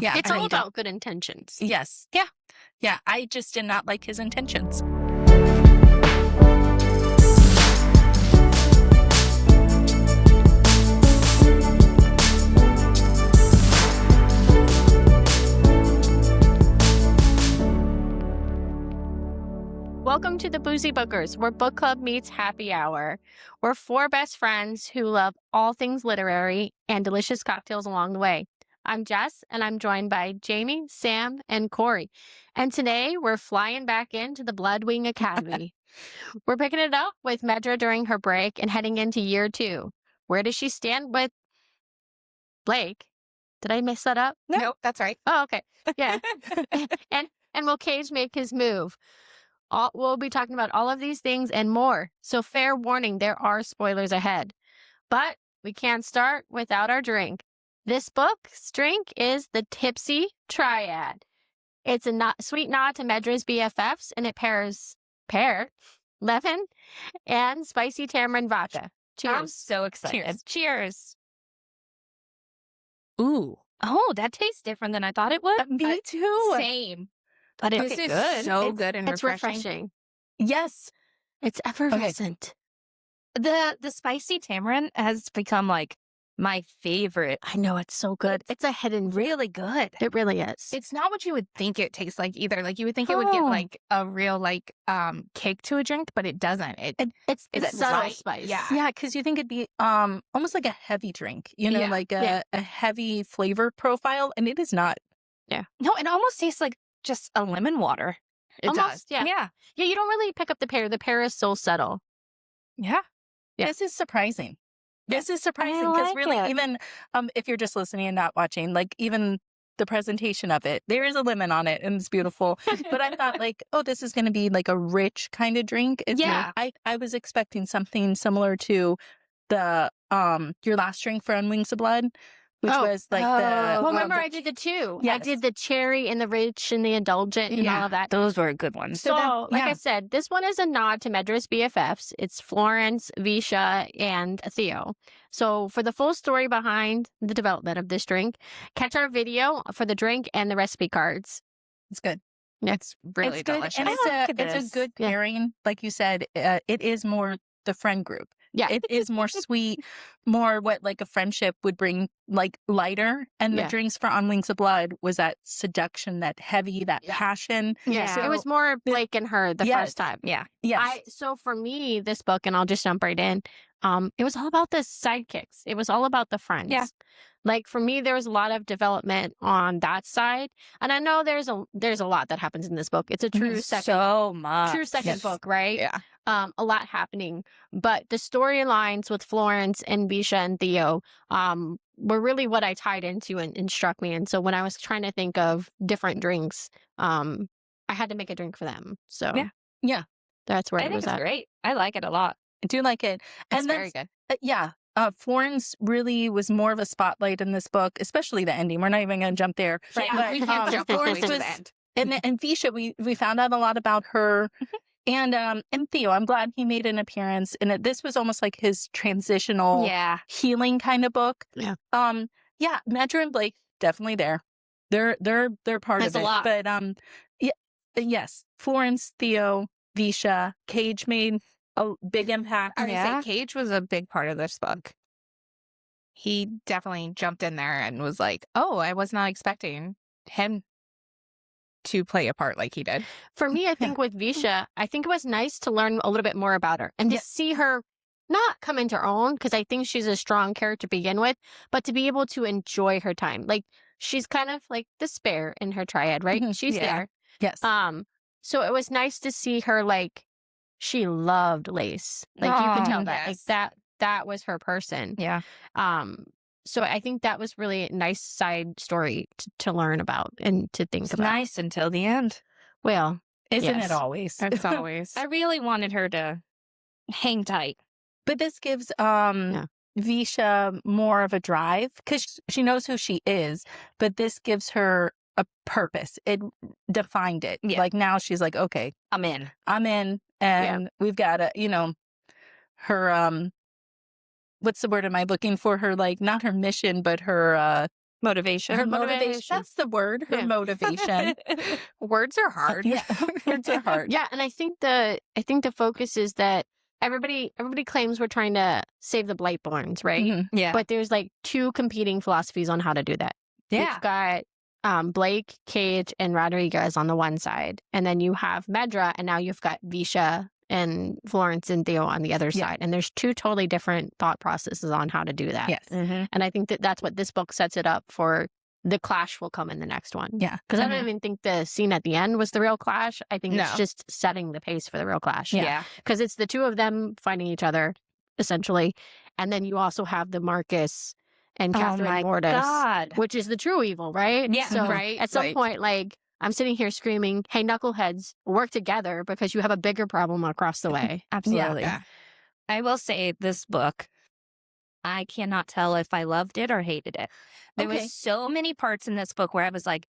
Yeah, It's I all hate it. about good intentions. Yes. Yeah. Yeah, I just did not like his intentions. Welcome to the Boozy Bookers, where book club meets happy hour. We're four best friends who love all things literary and delicious cocktails along the way. I'm Jess, and I'm joined by Jamie, Sam, and Corey. And today, we're flying back into the Bloodwing Academy. We're picking it up with Medra during her break and heading into year 2. Where does she stand with Blake? Did I mess that up? No. Nope, that's right. Oh, okay. Yeah. and will Cage make his move? We'll be talking about all of these things and more. So fair warning, there are spoilers ahead. But we can't start without our drink. This book's drink is the Tipsy Triad. It's a sweet nod to Medra's BFFs, and it pairs lemon and spicy tamarind vodka. Cheers. I'm so excited. Cheers. Ooh. Oh, that tastes different than I thought it would. Me too. Same. But it's Okay, good. so good and It's refreshing. Yes. It's effervescent. The spicy tamarind has become like my favorite. I know, it's so good. It's a hidden. Really good. It really is. It's not what you would think it tastes like either. Like you would think it would give Oh. like a real like kick to a drink, but it doesn't. It's It's subtle right. spice. Yeah. Yeah, because you think it'd be almost like a heavy drink, Yeah. like a heavy flavor profile, and it is not. No, it almost tastes like just a lemon water. It Almost, does. yeah. Yeah. Yeah, you don't really pick up the pear. The pear is so subtle. Yeah. Yeah. This is surprising. This is surprising I because like really, it. even if you're just listening and not watching, like even the presentation of it, there is a lemon on it and it's beautiful. But I thought like, oh, this is going to be like a rich kind of drink. Yeah. I was expecting something similar to the your last drink for On Wings of Blood, which Oh. was like the. Well, remember, the- I did the two. I Yes. did the cherry and the rich and the indulgent and all of that. Those were good ones. So, that- like yeah. I said, this one is a nod to Medra's BFFs. It's Florence, Visha, and Theo. So for the full story behind the development of this drink, catch our video for the drink and the recipe cards. It's good. It's really it's good, delicious. and I like it's this. a good Yeah. pairing. Like you said, it is more the friend group. Yeah. It is more sweet, more what like a friendship would bring, like lighter. And Yeah. the drinks for On Wings of Blood was that seduction, that heavy, that Yeah. passion. Yeah. So- It was more Blake and her the Yes. first time. Yeah. Yes. So for me, this book, and I'll just jump right in, it was all about the sidekicks. It was all about the friends. Yeah. Like for me, there was a lot of development on that side. And I know there's a lot that happens in this book. It's a true second So much. true second Yes. book, right? Yeah. A lot happening. But the storylines with Florence and Visha and Theo were really what I tied into and struck me. And so when I was trying to think of different drinks, I had to make a drink for them. So Yeah. Yeah. that's where I it think was it's at. great. I like it a lot. I do like it. It's And very that's- good. Yeah. Florence really was more of a spotlight in this book, especially the ending. We're not even going to jump there. Right. Yeah. We can't jump all the way Florence to was- the end. And Visha, we found out a lot about her. And Theo, I'm glad he made an appearance. And this was almost like his transitional Yeah. healing kind of book. Yeah. Yeah, Medra and Blake definitely there. They're part That's of a it. lot. But yes, Florence, Theo, Visha, Cage made a big impact. I would Yeah. say Cage was a big part of this book. He definitely jumped in there and was like, "Oh, I was not expecting him to play a part like he did." For me, I think with Visha, I think it was nice to learn a little bit more about her and to Yeah. see her not come into her own, because I think she's a strong character to begin with, but to be able to enjoy her time. Like she's kind of like the spare in her triad, right? Mhm. She's Yeah. there. Yes. So it was nice to see her like she loved lace. Like you could tell that. yes. Like that was her person. Yeah. So I think that was really a nice side story to learn about and to think It's about. nice until the end. Well, Isn't yes. it always? It's always. I really wanted her to hang tight. But this gives Visha more of a drive because she knows who she is, but this gives her a purpose. It defined it. Yeah. Like now she's like, okay, I'm in. I'm in, and we've got her what's the word am I looking for? Her like not her mission, but her Motivation. Her motivation. That's the word. Her motivation. Words are hard. Yeah, words are hard. Yeah, and I think the focus is that everybody claims we're trying to save the blightborns, right? Mm-hmm. Yeah. But there's like two competing philosophies on how to do that. Yeah. You've got Blake, Cage, and Rodriguez on the one side, and then you have Medra, and now you've got Visha and Florence and Theo on the other side. And there's two totally different thought processes on how to do that. Yes. Mm-hmm. And I think that that's what this book sets it up for. The clash will come in the next one. Yeah. Because I don't even think the scene at the end was the real clash. I think it's just setting the pace for the real clash. Yeah. Because it's the two of them fighting each other, essentially. And then you also have the Marcus and Catherine Mortis, God. which is the true evil, right? Yeah. So Right. at some point, like, I'm sitting here screaming, hey, knuckleheads, work together because you have a bigger problem across the way. Absolutely. Yeah. I will say this book, I cannot tell if I loved it or hated it. There was so many parts in this book where I was like,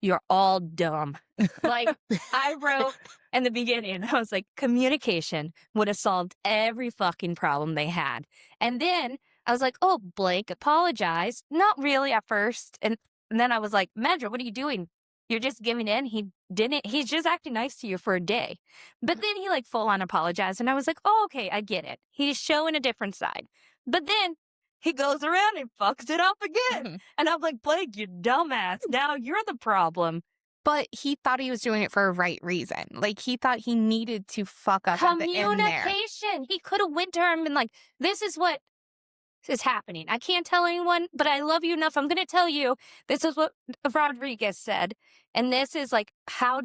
you're all dumb. Like, I wrote in the beginning, I was like, communication would have solved every fucking problem they had. And then I was like, oh, Blake apologized. Not really at first. And then I was like, Medra, what are you doing? You're just giving in. He's just acting nice to you for a day. But then he like full on apologized. And I was like, oh, okay, I get it. He's showing a different side. But then he goes around and fucks it up again. Mm-hmm. And I'm like, Blake, you dumbass. Now you're the problem. But he thought he was doing it for a right reason. Like, he thought he needed to fuck up at the end there. Communication. He could have went to her and been like, this is what is happening. I can't tell anyone, but I love you enough. I'm going to tell you. This is what Rodriguez said. And this is like, how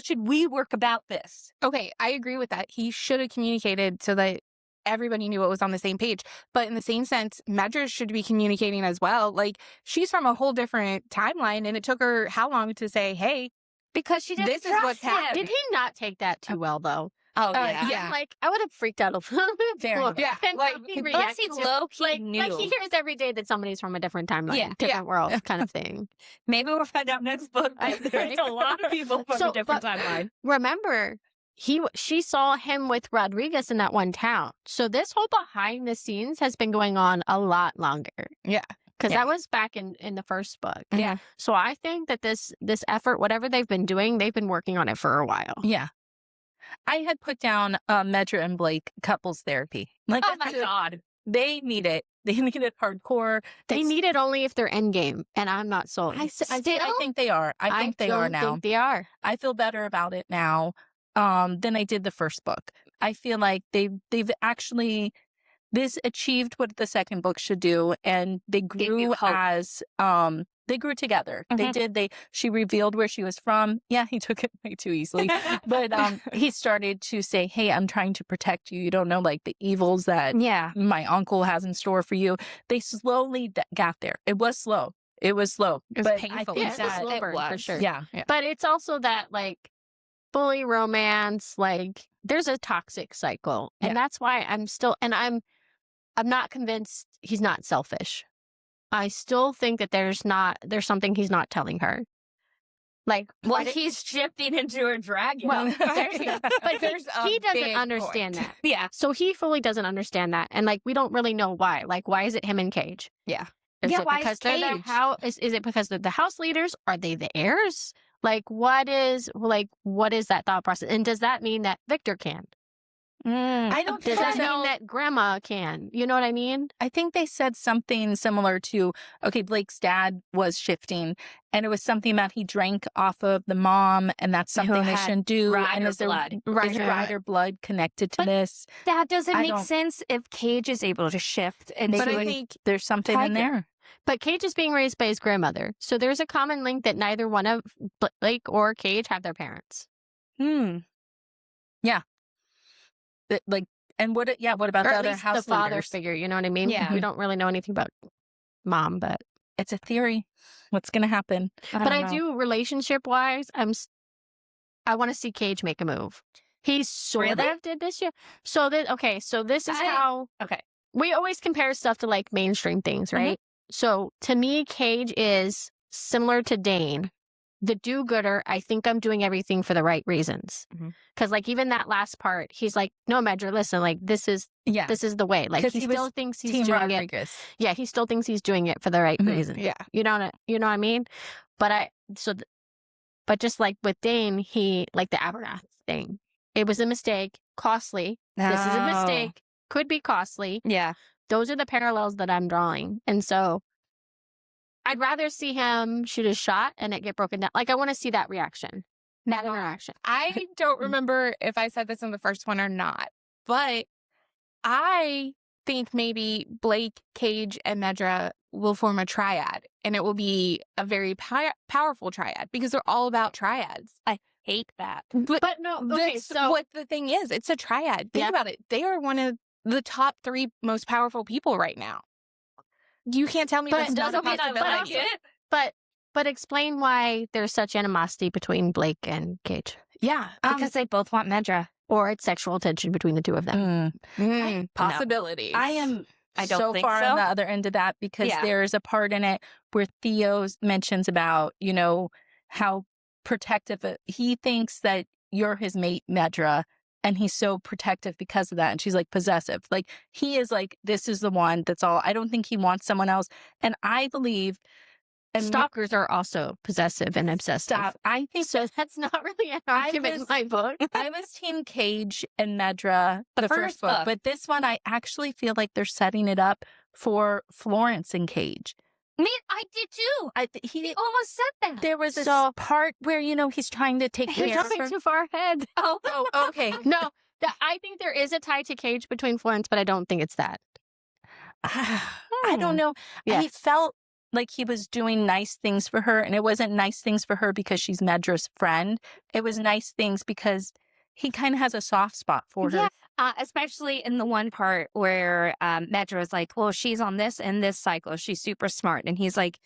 should we work about this? Okay, I agree with that. He should have communicated so that everybody knew what was on the same page. But in the same sense, Medra should be communicating as well. Like, she's from a whole different timeline, and it took her how long to say, hey, Because she didn't this is what's happening. Did he not take that too well, though? Oh, yeah. yeah. Like, I would have freaked out a little bit Very more. much. Yeah, than like, how he Unless he reacted to- low-key knew. Like, he hears every day that somebody's from a different timeline, Yeah. different world kind of thing. Maybe we'll find out next book. I There's a lot of people from So, a different but- timeline. Remember, she saw him with Rodriguez in that one town. So this whole behind the scenes has been going on a lot longer. Yeah. Because Yeah. that was back in the first book. Yeah. So I think that this effort, whatever they've been doing, they've been working on it for a while. Yeah. I had put down Medra and Blake couples therapy. Like, Oh, my God. they need it. They need it hardcore. They need it only if they're endgame, and I'm not sold. I think they are. I think they are don't now. think they are. I feel better about it now than I did the first book. I feel like they've actually this achieved what the second book should do, and they Gave you grew hope. as they grew together. Mhm. They did. She revealed where she was from. Yeah, he took it way too easily, but he started to say, "Hey, I'm trying to protect you. You don't know like the evils that Yeah. my uncle has in store for you." They slowly got there. It was slow. It was slow. It was but painful. I think Yeah, it's a that slow burn for was. sure. yeah. But it's also that like bully romance, like there's a toxic cycle. And Yeah. that's why I'm not convinced he's not selfish. I still think that there's something he's not telling her. Like, Well, he's shifting into a dragon. Well, but There's a he doesn't big understand point. that. Yeah. So he fully doesn't understand that. And like, we don't really know why. Like, why is it him and Cage? Yeah. Is Yeah, it why is because they're the Cage? is it because they're the house leaders? Are they the heirs? Like, what is that thought process? And does that mean that Victor can? I don't Does think that so. mean that Grandma can? You know what I mean? I think they said something similar to, okay, Blake's dad was shifting, and it was something about he drank off of the mom, and that's something they had shouldn't do. Rider And is blood. Is Rider. rider blood connected to But this? That doesn't I make don't- sense if Cage is able to shift into But I a- think There's something in Tiger. there. But Cage is being raised by his grandmother. So there's a common link that neither one of Blake or Cage have their parents. And what about Or the at other least house the father leaders? figure, you know what I mean? Yeah. We don't really know anything about mom, but It's a theory. What's going to happen? I do relationship wise, I want to see Cage make a move. He sort Really? of did this year. So this is how Okay. we always compare stuff to like mainstream things, right? So to me, Cage is similar to Dane the do-gooder, I think I'm doing everything for the right reasons. Because like even that last part, he's like, no, Medra, listen, like this is the way. Like he still thinks he's doing it. Yeah, he still thinks he's doing it for the right reason. Yeah. You know what I mean? But but just like with Dane, he like the Abernath thing. It was a mistake, costly. This is a mistake, could be costly. Yeah. Those are the parallels that I'm drawing. And so I'd rather see him shoot a shot and it get broken down. Like, I want to see that reaction, that interaction. I don't remember if I said this in the first one or not, but I think maybe Blake, Cage, and Medra will form a triad, and it will be a very powerful triad because they're all about triads. I hate that. But no, okay, that's so what the thing is. It's a triad. Think about it. They are one of the top 3 most powerful people right now. You can't tell me that's not a possibility. But explain why there's such animosity between Blake and Cage. Yeah. Because they both want Medra. Or it's sexual tension between the two of them. Possibilities. I don't so think far so. on the other end of that because there's a part in it where Theo mentions about, how protective he thinks that you're his mate, Medra, and he's so protective because of that. And she's like possessive. Like he is like, this is the one that's all. I don't think he wants someone else. And I believe stalkers are also possessive and obsessive. I think so. That's not really an argument in my book. I was Team Cage and Medra the first book, but this one I actually feel like they're setting it up for Florence and Cage. I did too. He almost said that. There was this part where he's trying to take care of her. You're jumping too far ahead. Oh, okay. No, I think there is a tie to Cage between Florence, but I don't think it's that. I don't know. Yeah. He felt like he was doing nice things for her, and it wasn't nice things for her because she's Medra's friend. It was nice things because he kind of has a soft spot for her. Yeah, especially in the one part where Medra was like, well, she's on this and this cycle. She's super smart. And he's like,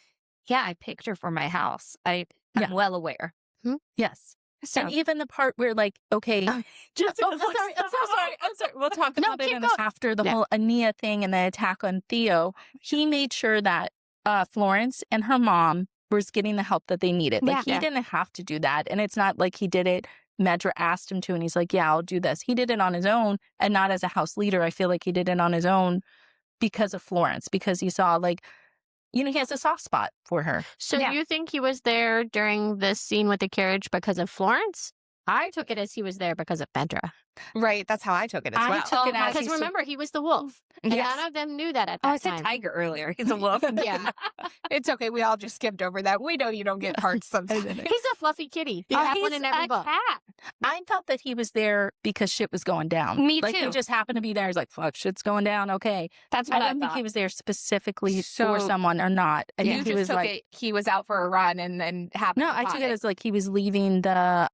yeah, I picked her for my house. I'm well aware. Yes. So, and even the part where okay. I'm sorry. We'll talk about it after the whole Ania thing and the attack on Theo. He made sure that Florence and her mom was getting the help that they needed. He didn't have to do that. And it's not like he did it. Medra asked him to, and he's like, yeah, I'll do this. He did it on his own and not as a house leader. I feel like he did it on his own because of Florence, because he saw he has a soft spot for her. So do you think he was there during this scene with the carriage because of Florence? I took it as he was there because of Medra. Right, that's how I took it as well. Because remember, he was the wolf. And none of them knew that at that time. I said tiger earlier. He's a wolf. Yeah. It's okay. We all just skipped over that. We know you don't get parts sometimes. He's a fluffy kitty. You have one in every book. Cat. I thought that he was there because shit was going down. Me too. He just happened to be there. He's like, fuck, shit's going down. Okay. That's what I don't think he was there specifically for someone or not. I think he was he was out for a run and then happened. No, I took it as he was leaving the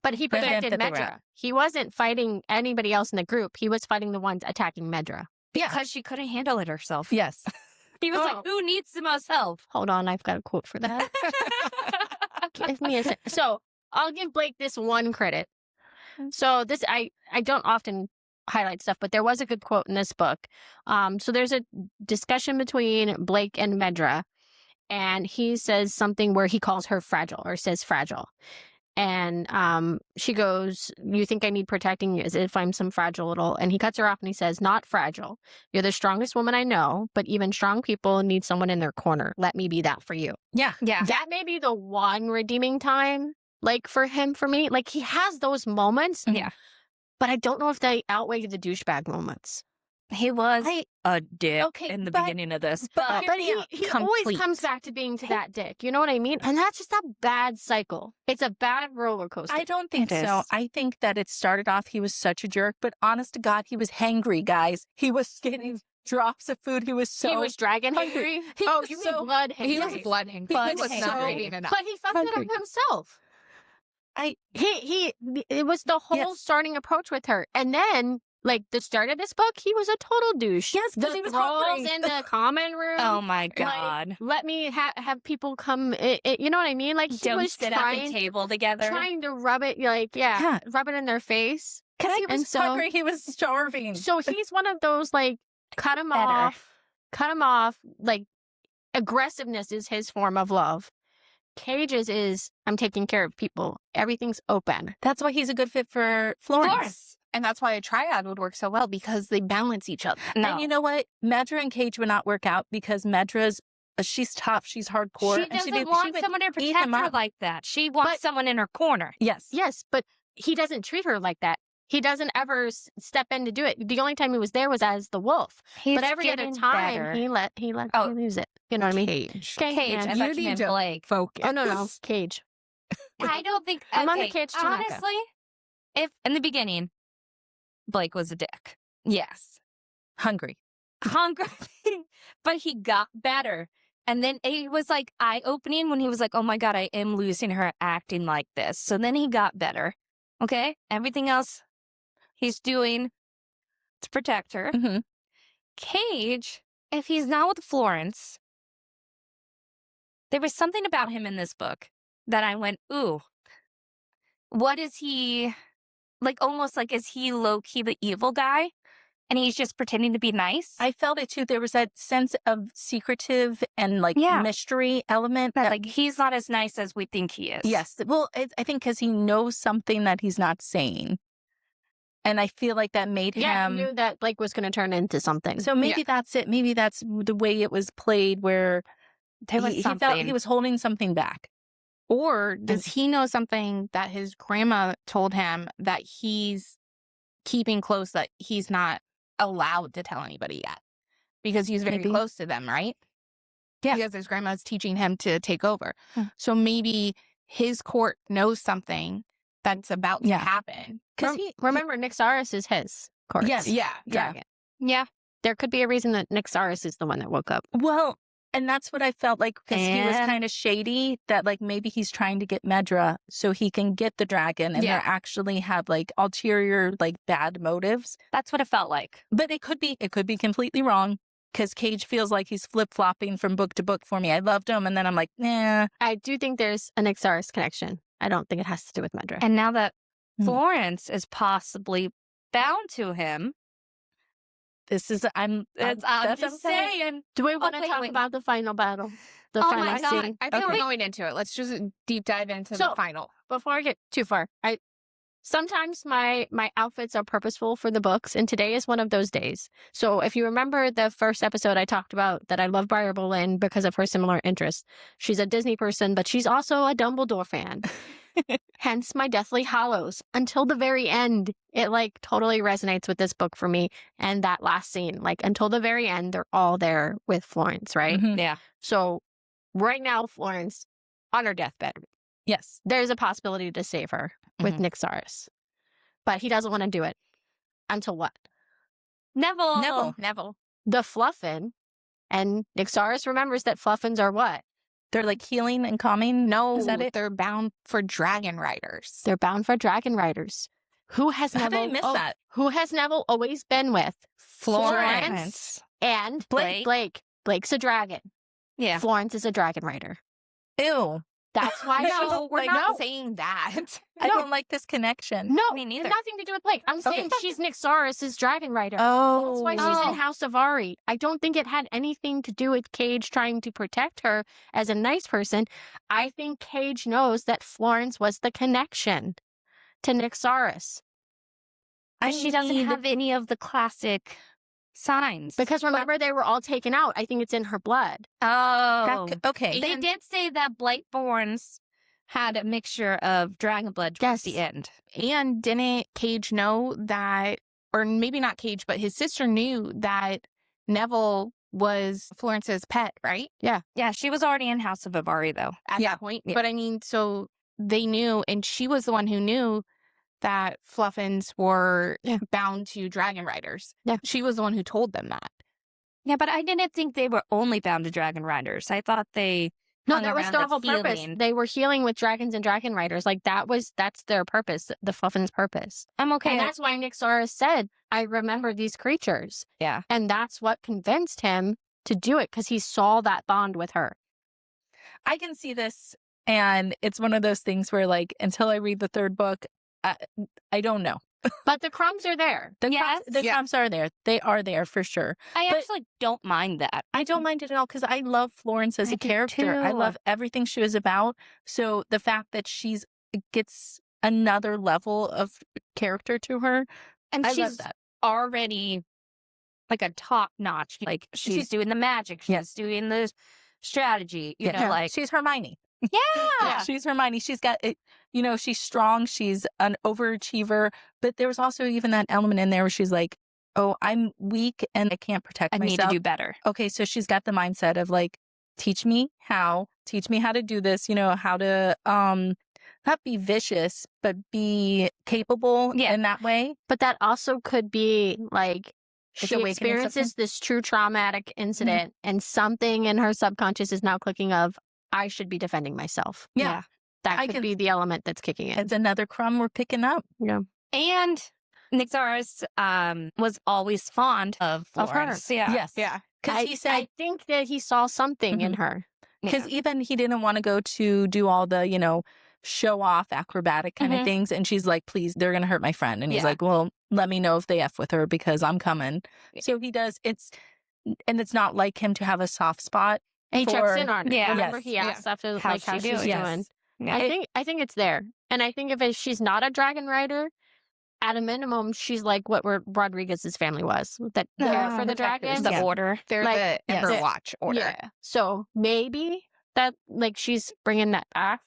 But he protected Medra. He wasn't fighting anybody else in the group. He was fighting the ones attacking Medra. Because she couldn't handle it herself. Yes. He was like, who needs the most help? Hold on, I've got a quote for that. Give me a sec. So I'll give Blake this one credit. So this, I don't often highlight stuff, but there was a good quote in this book. So there's a discussion between Blake and Medra, and he says something where he calls her fragile, or says fragile. And she goes, you think I need protecting as if I'm some fragile little... And he cuts her off and he says, not fragile. You're the strongest woman I know, but even strong people need someone in their corner. Let me be that for you. Yeah. That may be the one redeeming time, for me. He has those moments. Yeah. But I don't know if they outweigh the douchebag moments. He was a dick in the beginning of this. But he always comes back to being that dick. You know what I mean? And that's just a bad cycle. It's a bad roller coaster. I don't think so. I think that it started off, he was such a jerk, but honest to God, he was hangry, guys. He was getting drops of food. He was dragon hangry? You mean blood hangry. He was blood hangry. He was not eating enough. But he fucked it up himself. It was the whole starting approach with her. And then... the start of this book, he was a total douche. Yes, because he was thralls in the common room. Oh my God! Let me have people come. You know what I mean? He don't was sit at the table together, trying to rub it. Rub it in their face. He was hungry. He was starving. So he's one of those cut him off. Aggressiveness is his form of love. Cage's is I'm taking care of people. Everything's open. That's why he's a good fit for Florence. And that's why a triad would work so well, because they balance each other. No. And you know what? Medra and Cage would not work out because Medra's she's tough. She's hardcore. She doesn't want someone to protect her like that. She wants someone in her corner. Yes. Yes, but he doesn't treat her like that. He doesn't ever step in to do it. The only time he was there was as the wolf. He's but every other time, he let me lose it. You know what I mean? Cage. Cage. I thought you meant Blake. Focus. Oh, no. Cage. I don't think... I'm on the Cage too, Micah. Honestly, if in the beginning, Blake was a dick. Yes. Hungry. But he got better. And then it was like eye-opening when he was like, oh my God, I am losing her acting like this. So then he got better. Okay? Everything else he's doing to protect her. Mm-hmm. Cage, if he's not with Florence, there was something about him in this book that I went, ooh, what is he, like almost like, is he low-key the evil guy? And he's just pretending to be nice? I felt it too. There was that sense of secretive and mystery element. That, like, he's not as nice as we think he is. Yes. Well, I think because he knows something that he's not saying. And I feel like that made Yeah, him... he knew that Blake was going to turn into something. So maybe that's it. Maybe that's the way it was played, where there was he felt he was holding something back. Or does he know something that his grandma told him that he's keeping close, that he's not allowed to tell anybody yet? Because he's very close to them, right? Yeah. Because his grandma's teaching him to take over. So maybe his court knows something that's about to happen. Because remember, Nyxaris is his court. Yes. Yeah. Dragon. Yeah. There could be a reason that Nyxaris is the one that woke up. Well, and that's what I felt like, because he was kind of shady, that like maybe he's trying to get Medra so he can get the dragon, and they actually have like ulterior, like bad motives. That's what it felt like. But it could be completely wrong, because Cage feels like he's flip-flopping from book to book for me. I loved him, and then I'm like, nah. I do think there's an Nyxaris connection. I don't think it has to do with Medra. And now that Florence is possibly bound to him, this is I'm just saying. Do we want to talk about the final battle? The final scene? I think we're going into it. Let's just deep dive into the final. Before I get too far, sometimes my outfits are purposeful for the books, and today is one of those days. So if you remember the first episode, I talked about that I love Briar Boleyn because of her similar interests. She's a Disney person, but she's also a Dumbledore fan. Hence my Deathly Hallows. Until the very end, it like totally resonates with this book for me. And that last scene, like until the very end, they're all there with Florence, right? Mm-hmm. Yeah. So right now, Florence on her deathbed. Yes. There's a possibility to save her with Nyxaris. But he doesn't want to do it. Until what? Neville. The Fluffin. And Nyxaris remembers that Fluffins are what? They're like healing and calming. No, is that it? They're bound for dragon riders. They're bound for dragon riders. Who has How Neville? did I miss that? Who has Neville always been with? Florence. And Blake. Blake's a dragon. Yeah. Florence is a dragon rider. Ew. That's why No, we're like, not saying that. I don't like this connection. No, Me neither. nothing to do with Blake. I'm saying she's Nyxaris' dragon rider. Oh. That's why she's in House of Ari. I don't think it had anything to do with Cage trying to protect her as a nice person. I think Cage knows that Florence was the connection to Nyxaris. She doesn't have any of the classic signs. Because remember, they were all taken out. I think it's in her blood. Oh. Okay. They did say that blightborns had a mixture of dragon blood towards the end. And didn't Cage know that, or maybe not Cage, but his sister knew that Neville was Florence's pet, right? Yeah, she was already in House of Avari, though. At that point. Yeah. But I mean, so they knew, and she was the one who knew that Fluffins were bound to dragon riders. Yeah. She was the one who told them that. Yeah, but I didn't think they were only bound to dragon riders. I thought they No, hung that was around their with whole purpose. healing. They were healing with dragons and dragon riders. Like that's their purpose, the Fluffins' purpose. I'm okay. And that's why Nyxaris said, I remember these creatures. Yeah. And that's what convinced him to do it, because he saw that bond with her. I can see this, and it's one of those things where, like, until I read the third book, I don't know. But the crumbs are there. The crumbs are there. They are there for sure. I actually don't mind that. I don't mind it at all because I love Florence as a character. I love everything she was about. So the fact that gets another level of character to her, and I she's love that. Already like a top notch. Like she's doing the magic. She's doing the strategy. You know, like she's Hermione. Yeah. She's Hermione. She's got it. You know, she's strong. She's an overachiever. But there was also even that element in there where she's like, oh, I'm weak and I can't protect myself. I need to do better. Okay, so she's got the mindset of like, teach me how to do this, you know, how to not be vicious, but be capable in that way. But that also could be like she experiences this true traumatic incident and something in her subconscious is now clicking of, I should be defending myself. Yeah. That could be the element that's kicking in. It's another crumb we're picking up. Yeah. And Nixaris was always fond of Florence. Her. Yeah. Yes. Yeah. Because he said, I think that he saw something in her. Because even he didn't want to go to do all the, you know, show off acrobatic kind of things. And she's like, please, they're going to hurt my friend. And he's like, well, let me know if they F with her because I'm coming. So he does. It's not like him to have a soft spot. And he checks in on her. Yeah. Remember he asked after how she's doing. Yeah. I think it's there. And I think if she's not a dragon rider, at a minimum, she's like what Rodriguez's family was. That for the dragons. The order. They're like, the Everwatch order. Yeah. So maybe that like she's bringing that back,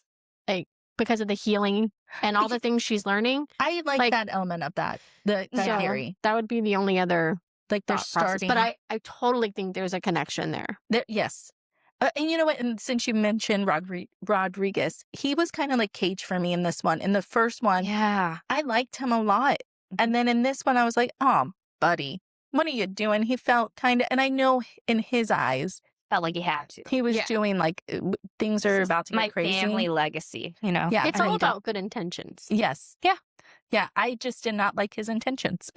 like because of the healing and all the things she's learning. I like that element of that. The theory. That would be the only other like they're starting. But I totally think there's a connection there. Yes. And you know what? And since you mentioned Rodriguez, he was kind of like Cage for me in this one. In the first one, I liked him a lot. And then in this one, I was like, oh, buddy, what are you doing? He felt kind of, and I know in his eyes, felt like he had to. He was doing like things are about to get crazy. My family legacy, you know? Yeah. It's all about good intentions. Yes. Yeah. Yeah. I just did not like his intentions.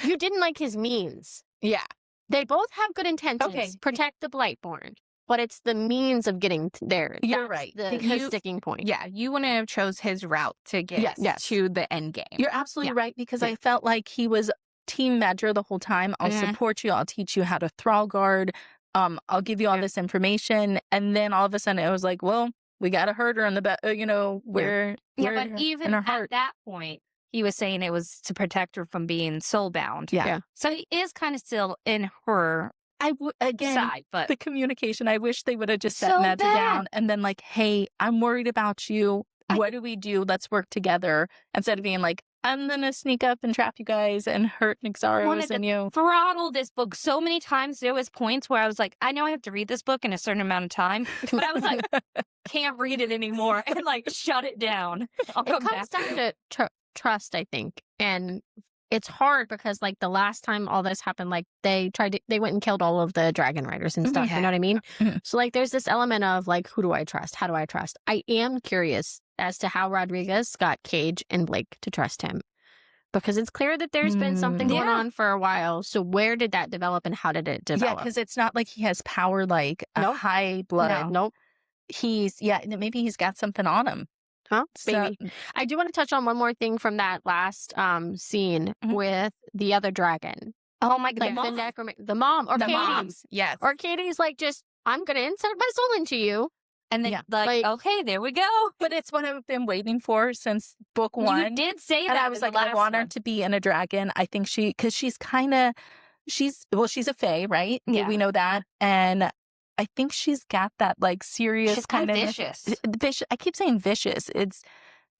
You didn't like his means. Yeah. They both have good intentions. Okay. Protect the Blightborn. But it's the means of getting there. You're right. The sticking point. Yeah, you wouldn't have chose his route to get to the end game. You're absolutely right because I felt like he was Team Medra the whole time. I'll support you. I'll teach you how to thrall guard. I'll give you all this information. And then all of a sudden it was like, well, we got to hurt her in the you know, where but even in her heart. At that point, he was saying it was to protect her from being soulbound. Yeah. So he is kind of still in her side, but the communication, I wish they would have just set Medra down and then like, hey, I'm worried about you. What do we do? Let's work together. Instead of being like, I'm going to sneak up and trap you guys and hurt Nixaros and you. Throttle this book so many times. There was points where I was like, I know I have to read this book in a certain amount of time, but I was like, can't read it anymore and like shut it down. It comes down to trust, I think. And it's hard because like the last time all this happened, like they went and killed all of the dragon riders and stuff. You know what I mean? So like there's this element of like, who do I trust? How do I trust? I am curious as to how Rodriguez got Cage and Blake to trust him. Because it's clear that there's been something going on for a while. So where did that develop and how did it develop? Yeah, because it's not like he has power like a high blood. Nope. Maybe he's got something on him. Huh? Maybe. I do want to touch on one more thing from that last scene with the other dragon. Oh my God. Like the mom or the Katie. Moms. Yes. Or Katie's like, just, I'm going to insert my soul into you. And then like, okay, there we go. But it's what I've been waiting for since book one. You did say that. And I was like, I want her to be in a dragon. I think because she's a fae, right? Yeah. We know that. And I think she's got that like serious she's kind of vicious. I keep saying vicious. It's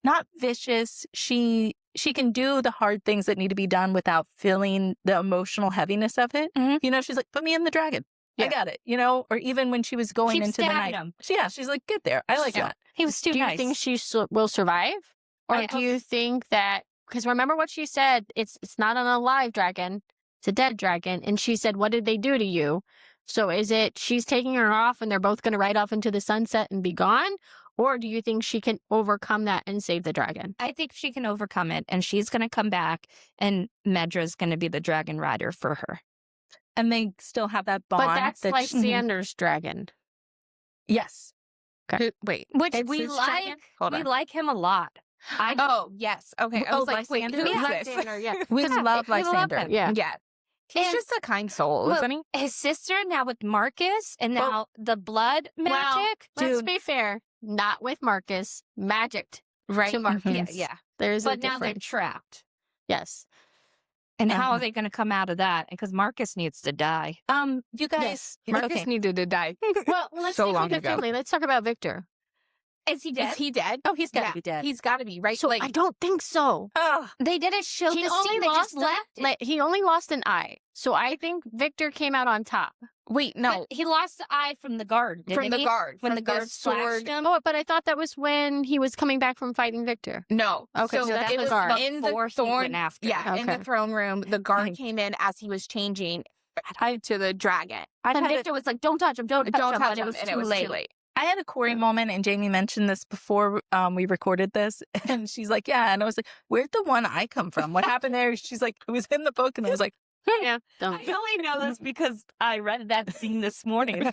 not vicious. She can do the hard things that need to be done without feeling the emotional heaviness of it. You know, she's like, put me in the dragon. I got it. You know, or even when she was going into the night. She's like, get there. I like that. He was too nice. Do you think she will survive? Or do you think that, because remember what she said, it's not an alive dragon, it's a dead dragon. And she said, what did they do to you? So is it she's taking her off and they're both going to ride off into the sunset and be gone? Or do you think she can overcome that and save the dragon? I think she can overcome it and she's going to come back and Medra's going to be the dragon rider for her. And they still have that bond. But that's like Sanders' dragon. Yes. Okay. Wait. Which we like. We like him a lot. Oh, yes. Okay. I was like, wait, who is this? Lysander, yeah. We love Lysander. him. Yeah. Yeah. He's just a kind soul, isn't he? His sister now with Marcus, and now the blood magic. Well, let's be fair. Not with Marcus. Magicked Right. to Marcus. Yeah. There's a But now they're difference. trapped. Yes. And how are they going to come out of that? Because Marcus needs to die. You guys, Marcus needed to die. Well, let's So take long the ago. family. Let's talk about Victor. Is he dead? Is he dead? Oh, he's got to be dead. He's got to be, right? So I don't think so. They didn't show He the only scene. They just left it. he only lost an eye. So I think Victor came out on top. Wait, no. But he lost the eye from the guard. From the he? guard. When From the guard sword. slashed him. Oh, but I thought that was when he was coming back from fighting Victor. No. Okay, so that's it the was guard. in the Before he thorn. went after. Yeah, in the Okay. throne room, the guard came in as he was changing to the dragon. And Victor was like, don't touch him, don't touch him. But him, it was and too late. I had a Corey moment, and Jamie mentioned this before we recorded this, and she's like, yeah. And I was like, where'd the one eye come from? What happened there? She's like, it was in the book. And I was like, Yeah. Don't. I only know this because I read that scene this morning.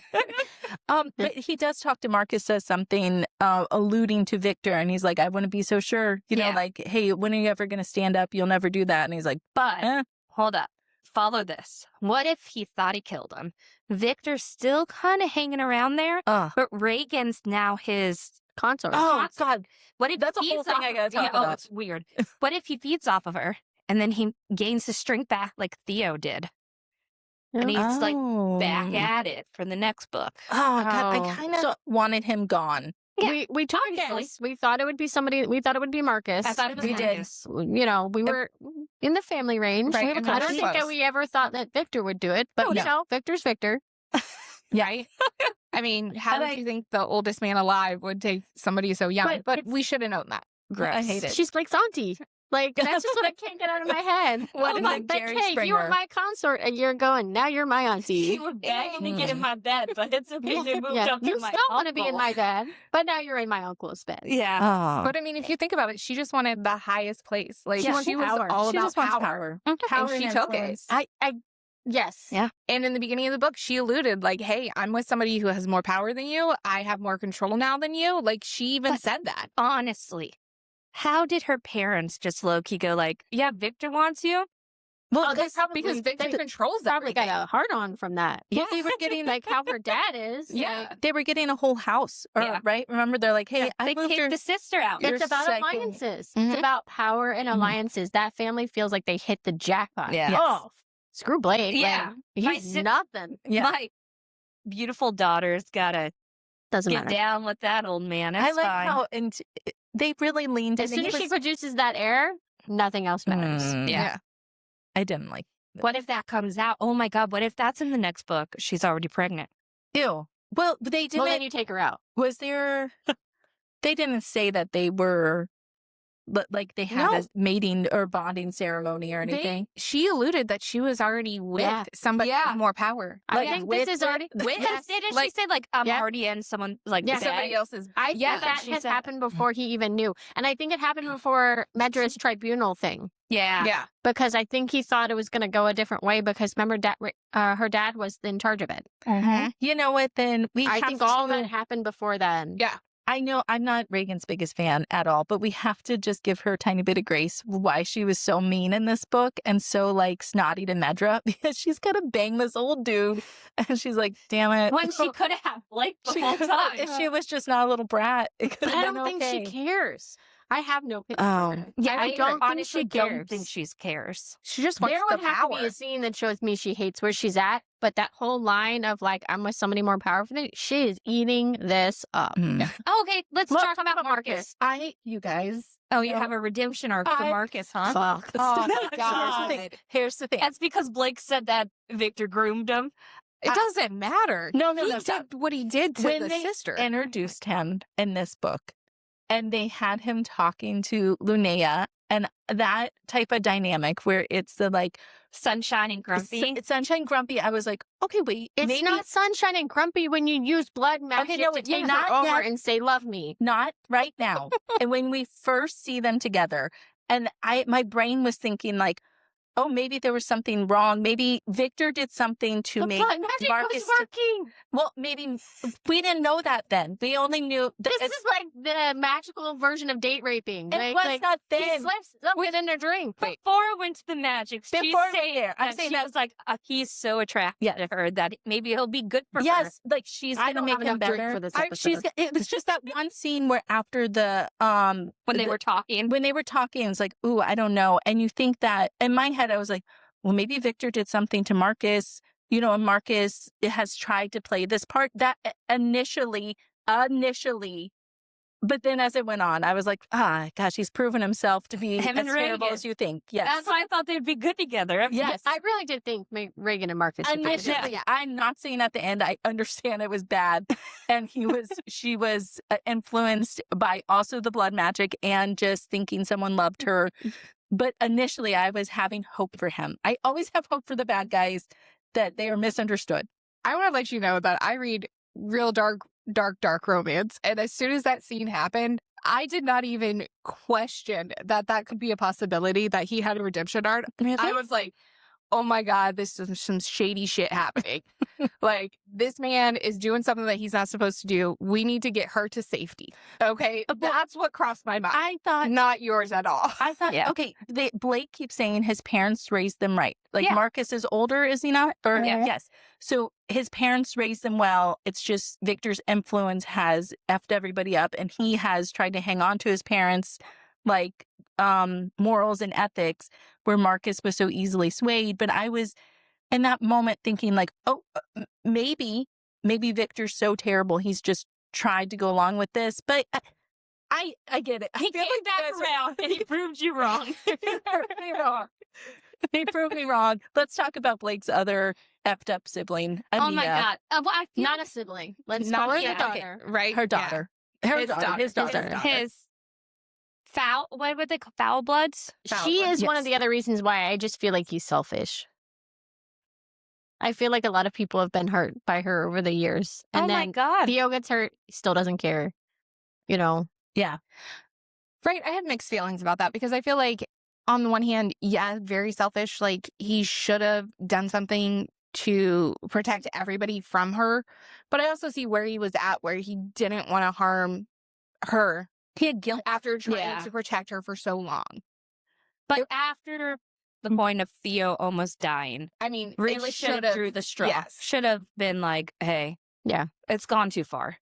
but he does talk to Marcus, says something alluding to Victor, and he's like, I wouldn't be so sure, you know, Yeah. like, hey, when are you ever going to stand up? You'll never do that. And he's like, But hold up. Follow this. What if he thought he killed him? Victor's still kind of hanging around there, but Reagan's now his Consort. oh God, What if that's a he whole feeds thing I off- gotta talk Oh, about. it's weird. What if he feeds off of her and then he gains his strength back like Theo did? And he's like back at it for the next book. Oh, God, Oh. I kind of wanted him gone. Yeah, We took a obviously. guess. We thought it would be somebody. We thought it would be Marcus. I thought it was We did. Marcus. You know, we were in the family range. Right, I and don't that's think that close. we ever thought that Victor would do it. But, Oh, you no. know, Victor's Victor. Right? I mean, how And would you think the oldest man alive would take somebody so young? But But it's- we should have known that. I hate it. She's Blake's auntie. Like, that's just what I can't get out of my head. What I'm a like, Jerry hey, you were Springer. my consort a year ago, and now you're my auntie. You were begging to get in my bed, but it's okay. They moved Yeah, up to you my still want to be in uncle. my bed, but now you're in my uncle's bed. Yeah. Oh. But I mean, if you think about it, she just wanted the highest place. Like, She wants she was power. all She about just wants power. power. And she took it. influence. Yes. Yeah. And in the beginning of the book, she alluded, like, hey, I'm with somebody who has more power than you. I have more control now than you. Like, she even But- said that. Honestly, how did her parents just low-key go like, yeah, Victor wants you? Well, Oh, they probably Because Victor controls probably got everything. a hard on from that. yeah, they were getting Like how her dad is. Yeah. Like, they were getting a whole house, Yeah. right? Remember, they're like, hey, I They moved kicked her. the sister out. You're it's about second. alliances. Mhm. It's about power and alliances. That family feels like they hit the jackpot. Yeah. Oh, screw Blake. Yeah. Like, My he's si- nothing. Yeah. My beautiful daughter's got to Doesn't get matter. down with that old man. It's I like fine. how and they really leaned As in. soon He as she was- produces that air, nothing else matters. Yeah. I didn't like. What if that comes out? Oh my God, what if that's in the next book? She's already pregnant. Ew. Well, they didn't. Well, then you take her out. Was there? They didn't say that they were, like they had No. a mating or bonding ceremony or anything. She alluded that she was already with Yeah. somebody Yeah. with more power. I Like, think with- this is already. Because Yes. didn't she like- say like I'm Yeah. already in someone like Yeah. bed? Somebody else's. I Yeah, think that she has said- happened before he even knew. And I think it happened before Medra's tribunal thing. Yeah. Yeah. Because I think he thought it was going to go a different way because remember, her dad was in charge of it. You know what? Then we. I have think all to, that happened before then. Yeah. I know I'm not Reagan's biggest fan at all, but we have to just give her a tiny bit of grace why she was so mean in this book and so like snotty to Medra because she's got to bang this old dude. And she's like, damn it. When she could have Blake the whole could've- time. If she was just not a little brat, it could But have I been don't think okay. she cares. I have no pity Oh. for her. Yeah, I don't think honestly she don't cares. think she cares. She just wants There the would have power. to be a scene that shows me she hates where she's at, but that whole line of like, I'm with somebody more powerful than you, she is eating this up. Mm. Okay, let's Look, talk about Marcus. You guys. Oh, you No. have a redemption arc for I- Marcus, huh? Fuck. Oh, my Here's the God. thing. Here's the thing. That's because Blake said that Victor groomed him. It doesn't matter. No, He did what he did to When the they sister. introduced him in this book and they had him talking to Linnea and that type of dynamic where it's the like Sunshine and Grumpy. it's sunshine grumpy. I was like, okay, wait, It's maybe not sunshine and grumpy when you use blood magic no, to it's take not her over yet. and say, love me. not right now. And when we first see them together, and my brain was thinking like, oh, maybe there was something wrong. Maybe Victor did something to make Magic Marcus. was working. Well, maybe we didn't know that then. We only knew This is like the magical version of date raping. It was not He then. slips something in their drink. Before it went to the magic, she's Before saying, I'm saying she that was like, he's so attracted to her that maybe he'll be good for her. yes, like she's I gonna don't make have him enough drink better. for this episode. It was just that one scene where after the When they were talking. it's like, ooh, I don't know. And you think that in my head, I was like, well, maybe Victor did something to Marcus, and Marcus has tried to play this part that initially, but then as it went on, I was like, gosh, he's proven himself to be Him as and terrible Reagan. as you think. Yes. That's why I thought they'd be good together. Yes. I really did think Reagan and Marcus would be Initially, together. I'm not saying at the end, I understand it was bad. And she was influenced by also the blood magic and just thinking someone loved her. But initially, I was having hope for him. I always have hope for the bad guys that they are misunderstood. I want to let you know that I read real dark romance. And as soon as that scene happened, I did not even question that could be a possibility that he had a redemption arc. Really? I was like, oh my God, this is some shady shit happening. Like, this man is doing something that he's not supposed to do. We need to get her to safety. Okay? That's what crossed my mind. I thought, Not yours at all. I thought, Yeah. okay, Blake keeps saying his parents raised them right. Like Yeah. Marcus is older, is he not? Or Yeah. yes. So his parents raised them well. It's just Victor's influence has effed everybody up, and he has tried to hang on to his parents' like morals and ethics, where Marcus was so easily swayed. But I was in that moment thinking like, oh, maybe Victor's so terrible he's just tried to go along with this. But I get it. I He feel came like back you guys are- around and he proved you wrong. He proved me wrong. He proved me wrong. Let's talk about Blake's other effed up sibling, Oh my Amia. God. Well, I feel Not a sibling. Let's Not- call her yeah, the okay. daughter. Right? Her daughter. Her His daughter. daughter. His daughter. His daughter. his foul, what would they call foul bloods? She is one of Yes. the other reasons why I just feel like he's selfish. I feel like a lot of people have been hurt by her over the years. And Oh my then God. Theo gets hurt, he still doesn't care. Yeah. Right. I have mixed feelings about that because I feel like, on the one hand, yeah, very selfish. Like, he should have done something to protect everybody from her. But I also see where he was at, where he didn't want to harm her He had guilt. after trying Yeah. to protect her for so long. But after the point of Theo almost dying, I mean, really it should have drew the straw. Yes. Should have been like, hey, Yeah. it's gone too far.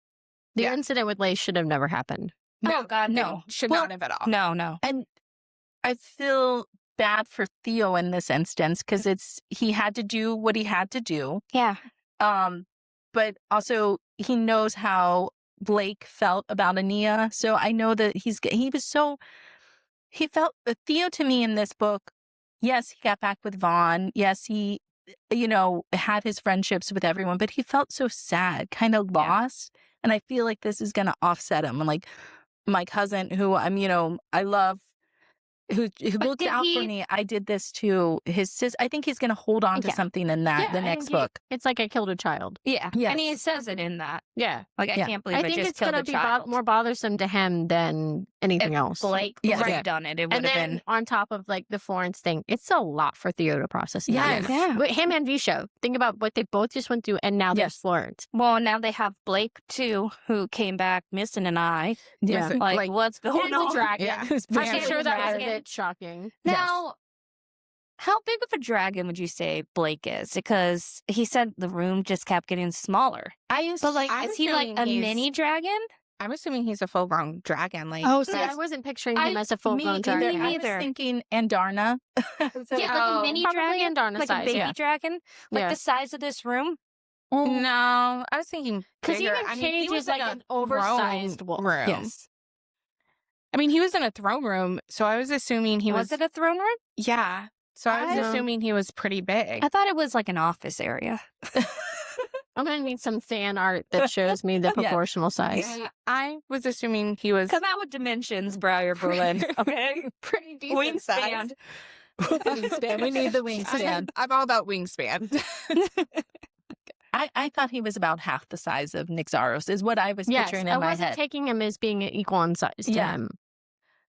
The Yeah. incident with Lace should have never happened. No, God, no. Should Well, not have at all. No. And I feel bad for Theo in this instance because he had to do what he had to do. Yeah. But also he knows how Blake felt about Ania. So I know that he felt Theo to me in this book. Yes, he got back with Vaughn. Yes, he, had his friendships with everyone, but he felt so sad, kind of lost. And I feel like this is going to offset him. And like my cousin who I love, who looks did out for he- me. I did this to his sis. I think he's going to hold on to Yeah. something in that, Yeah, the I next think book. It's like I killed a child. Yeah. Yes. And he says it in that. Yeah. Like, I Yeah. can't believe I I think just it's killed going a to be child. more bothersome to him than anything else. Blake Yes. would Yeah. have done it. It would And have then been. on top of like the Florence thing, it's a lot for Theo to process. now. Yes. Yeah. With him and Visho, think about what they both just went through, and now there's Yes. Florence. Well, now they have Blake too, who came back missing an eye. Yeah. Like, what's going Here's a on? dragon. Yeah. Who's I'm very sure that was a dragon. bit shocking. Yes. Now, how big of a dragon would you say Blake is? Because he said the room just kept getting smaller. But like, I'm is he like a assuming he's- mini dragon? I'm assuming he's a full-grown dragon. Like, Oh, see, that's- I wasn't picturing him as a full-blown me dragon. either. I neither. was thinking Andarna. Yeah, like a mini probably dragon? Andarna Like size, a baby yeah. dragon? Like Yeah. the size of this room? No, I was thinking Because bigger. even I mean, Cage he was is like in a an oversized throne wolf. room. Yes. I mean, he was in a throne room, so I was assuming he was. Was it a throne room? Yeah. So I was I- assuming he was pretty big. I thought it was like an office area. I'm going to need some fan art that shows me the proportional size. Yeah, I was assuming he was Come out with dimensions, Briar Boleyn. Okay? pretty decent size. Wingspan. Wingspan. We need the wingspan. I'm all about wingspan. I thought he was about half the size of Nixaros, is what I was Yes, picturing I in my wasn't head. taking him as being equal in size to Yeah. him.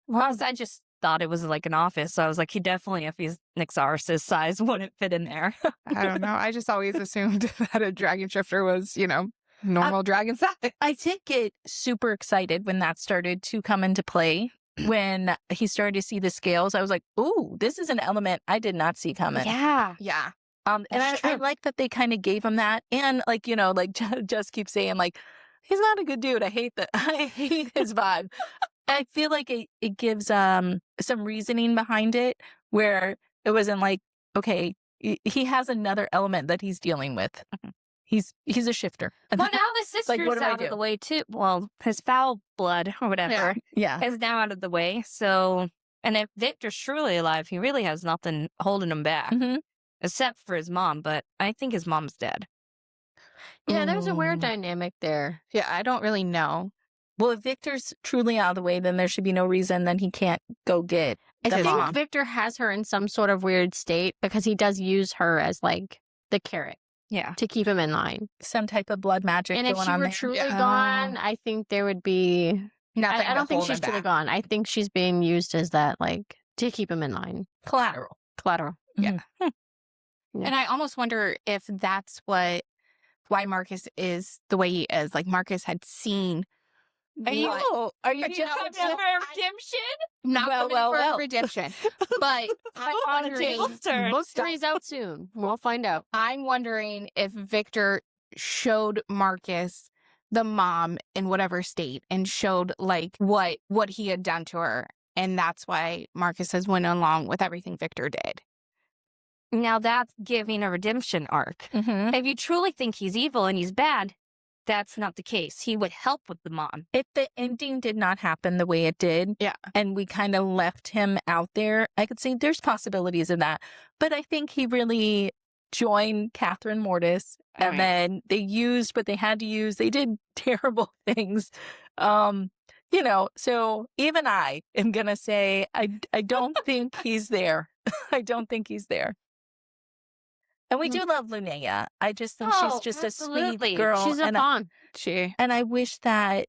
Well, I just thought it was like an office. So I was like, he definitely, if he's Nyxaros' size, wouldn't fit in there. I don't know. I just always assumed that a dragon shifter was, normal dragon size. I did get super excited when that started to come into play. When he started to see the scales, I was like, ooh, this is an element I did not see coming. Yeah. Yeah. And I like that they kind of gave him that. And like, just keep saying like, he's not a good dude. I hate his vibe. I feel like it gives some reasoning behind it where it wasn't like, okay, he has another element that he's dealing with. Mm-hmm. He's a shifter. Well, now the sister's out of the way too. Well, his foul blood or whatever is now out of the way. So, and if Victor's truly alive, he really has nothing holding him back. Mm-hmm. Except for his mom, but I think his mom's dead. Yeah, there's a weird dynamic there. Yeah, I don't really know. Well, if Victor's truly out of the way, then there should be no reason then he can't go get I the think mom. Victor has her in some sort of weird state because he does use her as like the carrot to keep him in line. Some type of blood magic And if going she on were there. truly gone, I think there would be Nothing. I don't think she's truly gone. I think she's being used as that, like, to keep him in line. Collateral. Yeah. Yeah. And I almost wonder if that's why Marcus is the way he is. Like Marcus had seen. Are you redemption? Not for redemption. But I'm wondering. Book 3's out soon. We'll find out. I'm wondering if Victor showed Marcus the mom in whatever state and showed like what he had done to her. And that's why Marcus has went along with everything Victor did. Now that's giving a redemption arc. Mm-hmm. If you truly think he's evil and he's bad, that's not the case. He would help with the mom. If the ending did not happen the way it did, and we kind of left him out there, I could see there's possibilities of that. But I think he really joined Catherine Mortis, and then they used what they had to use. They did terrible things. So even I am going to say, I don't think he's there. I don't think he's there. And we do love Linnea. I just think she's just absolutely. a sweet girl. She's a fawn. And I wish that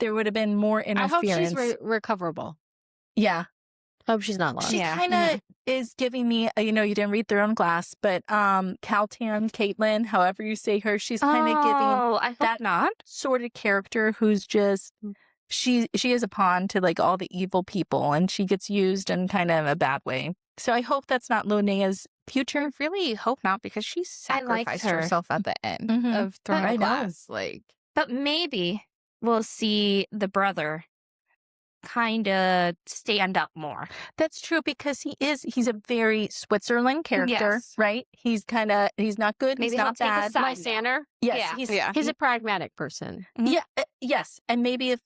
there would have been more interference. I hope she's recoverable. Yeah. Hope she's not lost. She kind of is giving me, you didn't read Throne Glass, but Caltan, Caitlin, however you say her, she's kind of giving that sort of character who's just, she is a pawn to like all the evil people, and she gets used in kind of a bad way. So I hope that's not Linnea's future. I really hope not, because she sacrificed herself at the end of Throne Glass. But maybe we'll see the brother kind of stand up more. That's true, because he's a very Switzerland character, right? He's not good. Maybe he's not bad. Lysander? Yes. He's a pragmatic person. Mm-hmm. Yeah. Yes. And maybe if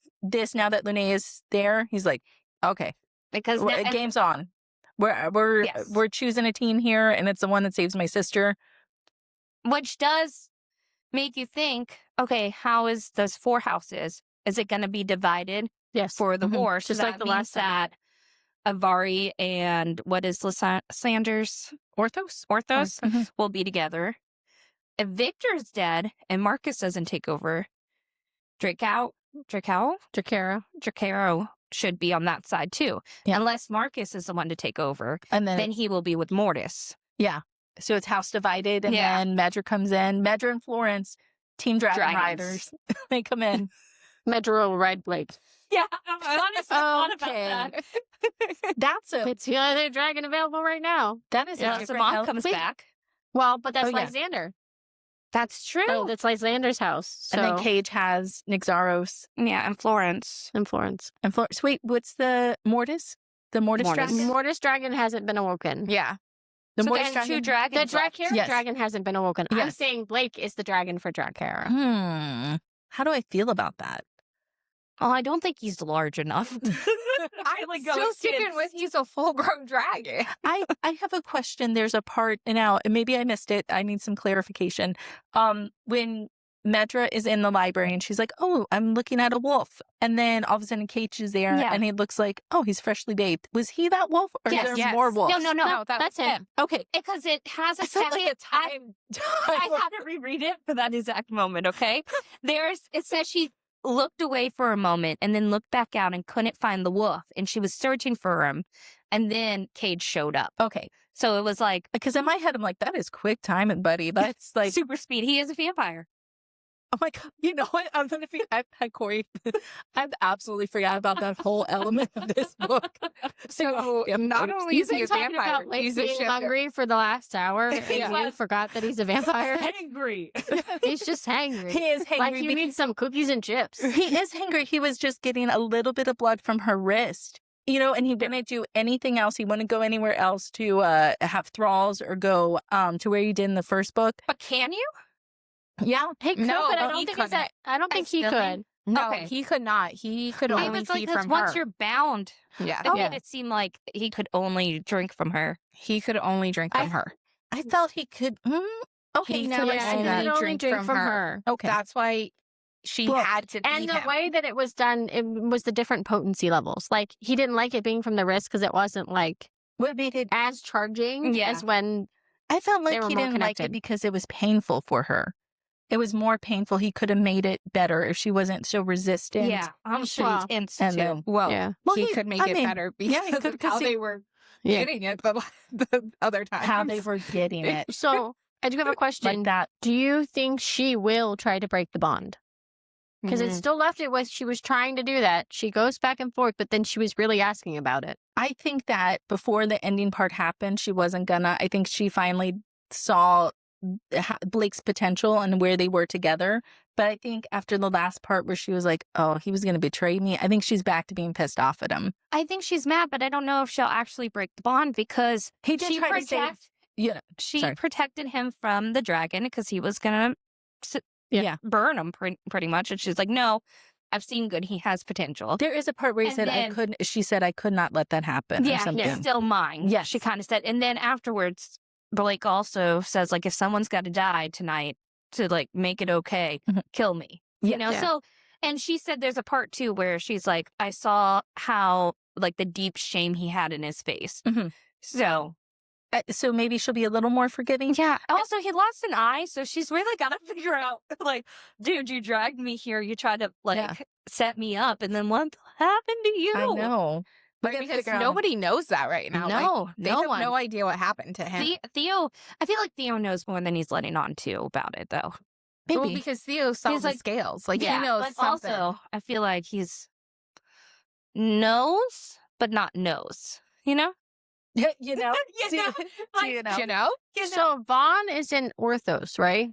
now that Linnea is there, he's like, okay, because game's on. We're choosing a team here, and it's the one that saves my sister. Which does make you think, okay, how is those 4 houses? Is it going to be divided? Yes. For the war. So just like the last that Avari and what is Lysander's? Orthos will be together. If Victor's dead and Marcus doesn't take over, Drakaro should be on that side too. Yeah. Unless Marcus is the one to take over. And then he will be with Mortis. Yeah. So it's house divided, and then Medra comes in. Medra and Florence, Team Dragon Riders. They come in. Medra will ride Blake. Yeah, honestly, thought about that. It's the other dragon available right now. That is Savant comes back. Well, but that's Lysander. That's true. Oh, that's Lysander's house. So. And then Cage has Nyxaros. Yeah, and Florence. Wait, what's the Mortis? The Mortis dragon? Mortis dragon hasn't been awoken. Yeah. The Mortis dragon. 2 dragons. The Drakara dragon hasn't been awoken. Yes. I'm saying Blake is the dragon for Drakara. How do I feel about that? Oh, I don't think he's large enough. I'm still sticking with he's a full-grown dragon. I have a question. There's a part now, and maybe I missed it. I need some clarification. When Medra is in the library and she's like, "Oh, I'm looking at a wolf," and then all of a sudden Cage is there, and he looks like, "Oh, he's freshly bathed." Was he that wolf, or is there more wolves? No, that's him. Okay, because it has a time. I had to reread it for that exact moment. Okay, it says looked away for a moment and then looked back out and couldn't find the wolf. And she was searching for him. And then Cage showed up. Okay. So it was like, because in my head, I'm like, that is quick timing, buddy. That's like super speed. He is a vampire. Oh my God. You know what? I'm going to be, Corey, I've absolutely forgot about that whole element of this book. So not only is he a vampire, about, like, he's a being shifter. hungry for the last hour and you forgot that he's a vampire. Hangry. He's just hangry. He is hangry. Like you need some cookies and chips. He is hangry. He was just getting a little bit of blood from her wrist. You know, and he wouldn't do anything else. He wouldn't go anywhere else to have thralls or go to where he did in the first book. But can you? Yeah. He could, No, but I he don't think couldn't. I don't think he could. No, Okay. he could not. He could I only was like, feed that's from once her. you're bound. Yeah. It Yeah. made it seem like he could only drink from her. He could only drink from her. I felt he could. Okay, He now could I see that. only drink from her. Okay. That's why she Well, had to And feed the him. way that it was done, it was the different potency levels. Like he didn't like it being from the wrist because it wasn't like What made it? as charging Yeah. as when I felt They like were he more didn't like it connected. because it was painful for her. It was more painful. He could have made it better if she wasn't so resistant. Yeah, I'm sure Well, he's tense and too. then- Well, Yeah. Well, he he- could make I it mean, better yeah, he because could, of 'cause how he- they were Yeah. getting it the other time. How they were getting it. So I do have a question. Like that. Do you think she will try to break the bond? Because it still left it with she was trying to do that. She goes back and forth, but then she was really asking about it. I think that before the ending part happened, she wasn't gonna. I think she finally saw Blake's potential and where they were together. But I think after the last part where she was like, oh, he was going to betray me, I think she's back to being pissed off at him. I think she's mad, but I don't know if she'll actually break the bond because He did she try to save, she sorry. protected him from the dragon because he was gonna Yeah. burn him pretty much, and she's like, no, I've seen good. He has potential. There is a part where he And said, then- she said, I could not let that happen or Yeah, something. it's still mine. Yes. She kind of said, and then afterwards, Blake also says, like, if someone's got to die tonight to like make it okay, Mhm. kill me. You know, Yeah. so, and she said there's a part too where she's like, I saw how like the deep shame he had in his face. Mhm. So, So maybe she'll be a little more forgiving. yeah. Also, he lost an eye, so she's really got to figure out, like, dude, you dragged me here. You tried to like Yeah. set me up, and then what happened to you? I know. But because nobody knows that right now. No, Like, they no have one. no idea what happened to him. Theo, I feel like Theo knows more than he's letting on to about it, though. maybe. Well, because Theo saw He's the like- scales. Like yeah, he knows but something. also I feel like he's knows, but not knows. You know? you know, You do, know, do you know? You know? So Vaughn is in Orthos, right?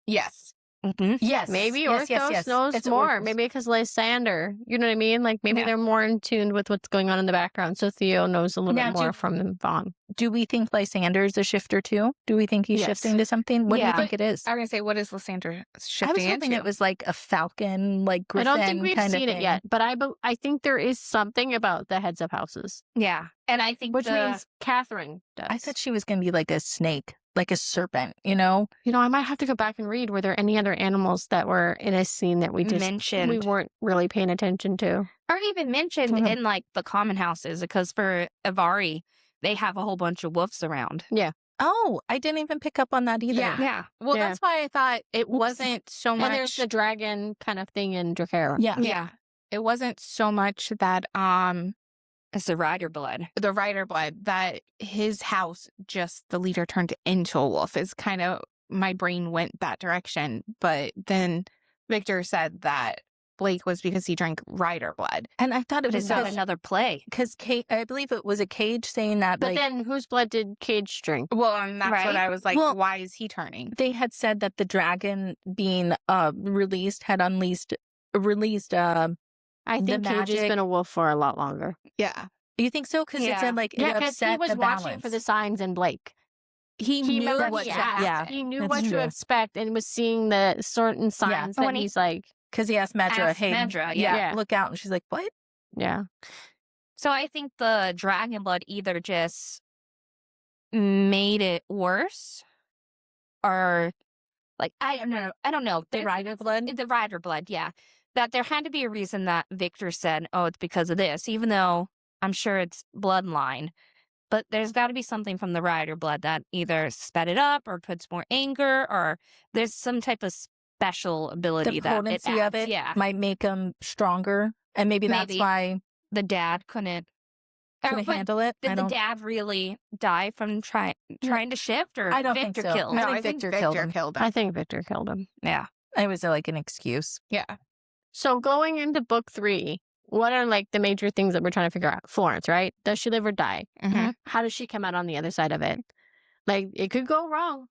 Yes. Mm-hmm. Yes. Maybe yes, Orthos yes, yes. knows It's more. Orthos. Maybe because Lysander, you know what I mean? Like maybe Yeah. they're more in tune with what's going on in the background. So Theo knows a little Now, bit more from Vaughn. Do we think Lysander's a shifter too? Do we think he's Yes. shifting to something? What do Yeah. you think it is? I was gonna say, what is Lysandra I shifting was hoping into? it was like a falcon, like I griffin don't think we've kind of seen it thing. yet, but I think there is something about the heads of houses, Yeah. And I think which means Catherine does. I thought she was going to be like a snake, like a serpent, you know? You know, I might have to go back and read. Were there any other animals that were in a scene that we mentioned weren't really paying attention to? or even mentioned Mhm. in like the common houses, because for Avari, they have a whole bunch of wolves around. Oh, I didn't even pick up on that either. Yeah. Yeah. Well, Yeah. that's why I thought it wasn't so And there's much. the dragon kind of thing in Dracara. Yeah. Yeah. It wasn't so much that It's the rider blood. the rider blood, that his house, just the leader turned into a wolf, is kind of, my brain went that direction. But then Victor said that Blake was because he drank rider blood. And I thought it But was is that another play? because I believe it was a Cage saying that, But like, then whose blood did Cage drink? Well, and that's Right. what I was like, Well- why is he turning? they had said that the dragon being released had released I The think Cage has magic- been a wolf for a lot longer. Yeah. you think so? Because it Yeah. said like it Yeah, because he upset was the watching balance. for the signs in Blake. He He knew remember what he to asked. yeah, He knew that's what to true. expect and was seeing the certain signs When that he- he's like, Because he asked Medra, Asked hey, Medra, yeah. look out. And she's like, what? yeah. So I think the dragon blood either just made it worse, or like I don't know. The rider blood? The rider blood, yeah. That there had to be a reason that Victor said, "Oh, it's because of this," even though I'm sure it's bloodline. But there's got to be something from the rider blood that either sped it up or puts more anger, or there's some type of special ability The that it potency of adds. it might make him stronger, and maybe that's why the dad couldn't handle it. Did the dad really die from trying to shift, or I don't Victor think so. killed him? No, I I think think Victor Victor killed him. I think Victor killed him. Yeah. It was like an excuse. Yeah. So going into book 3, what are like the major things that we're trying to figure out? Florence, right? Does she live or die? Mhm. How does she come out on the other side of it? Like, it could go wrong.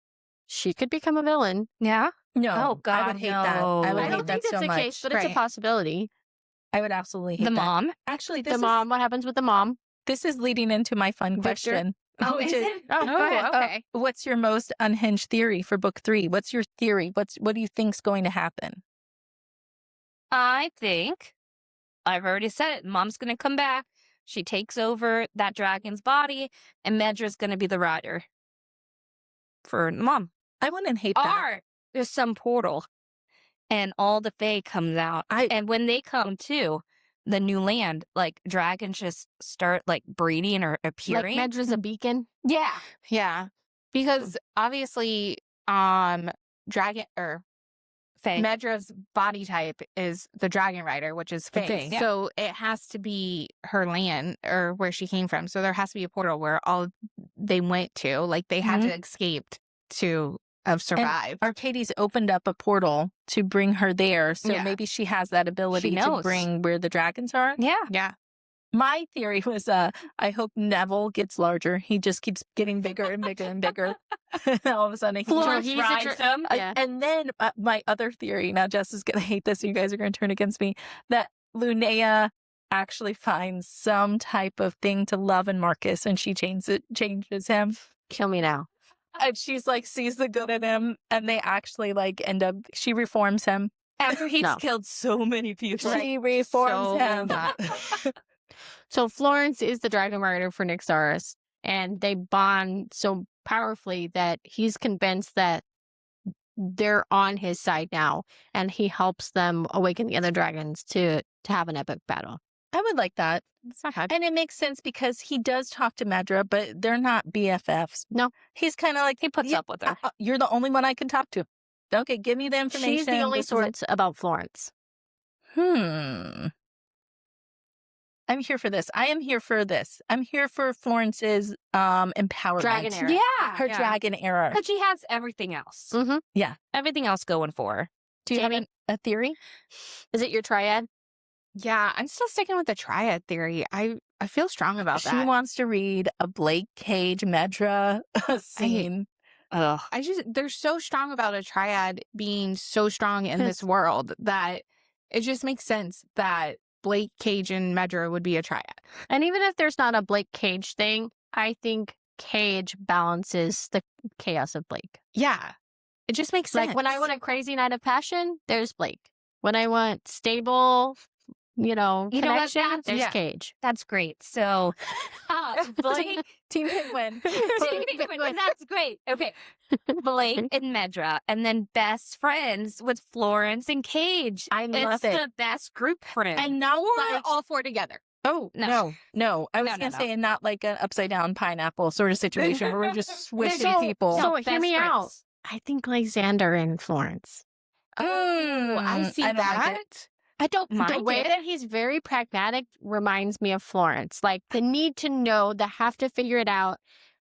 She could become a villain. Yeah. No. Oh, God, I would hate that. no. I would I hate don't that think so that's the much. case, but it's a Right. possibility. I would absolutely hate The that. mom. Actually, The mom, what happens with the mom? this is leading into my fun Victor? question. Oh, which is is, it? Oh, go ahead. okay. what's your most unhinged theory for book 3? What's your theory? What do you think's going to happen? I think I've already said it. Mom's going to come back. She takes over that dragon's body, and Medra's going to be the rider for Mom. I wouldn't hate that. Or there's some portal, and all the Fae comes out. And when they come to the new land, like dragons just start like breeding or appearing. Like Medra's a beacon. Yeah. Yeah. Because obviously, dragon or Fae. Medra's body type is the dragon rider, which is Fae. Fae, yeah. So it has to be her land or where she came from. So there has to be a portal where all they went to, like they had to escape to have survived. Arcadie's opened up a portal to bring her there, so Yeah. maybe she has that ability She to knows. bring where the dragons are. Yeah. Yeah. My theory was, I hope Neville gets larger. He just keeps getting bigger and bigger and bigger. All of a sudden, Florence rides him. Yeah. And then my other theory, now Jess is going to hate this, and you guys are going to turn against me, that Linnea actually finds some type of thing to love in Marcus, and she changes him. Kill me now. And she's like, sees the good in him, and they actually like end up, she reforms him. After he's No. killed so many people. She reforms So him. much. So Florence is the dragon rider for Nyxaris, and they bond so powerfully that he's convinced that they're on his side now, and he helps them awaken the other dragons to have an epic battle. I would like that. It's not bad. And it makes sense because he does talk to Medra, but they're not BFFs. No. He's kind of like, He puts "Yeah, up with her. You're the only one I can talk to. Okay, give me the information. She's the only This is like- source about Florence. I'm here for this. I am here for this. I'm here for Florence's empowerment. Dragon era. Yeah. Her dragon era. Because she has everything else. Mm-hmm. Everything else going for her. Do you have Jamie? a theory? Is it your triad? Yeah, I'm still sticking with the triad theory. I feel strong about She that. wants to read a Blake Cage Medra scene. Ugh. They're so strong about a triad being so strong in this world that it just makes sense that Blake, Cage, and Medra would be a triad. And even if there's not a Blake Cage thing, I think Cage balances the chaos of Blake. Yeah. It just makes sense. Like when I want a crazy night of passion, there's Blake. When I want stable, You know what, connection, that's- there's yeah. Cage. That's great. So, Blake, Team Penguin. that's great. Okay. Blake and Medra, and then best friends with Florence and Cage. I love it's it. the best group for him. And not We're like, all four together. oh, No. no. I was No, going to no. say, not like an upside down pineapple sort of situation where we're just switching So- people. so- best hear me friends. out. I think Lysander and Florence. I see I don't like that. it. I don't mind The way it. that he's very pragmatic reminds me of Florence. Like the need to know, the have to figure it out,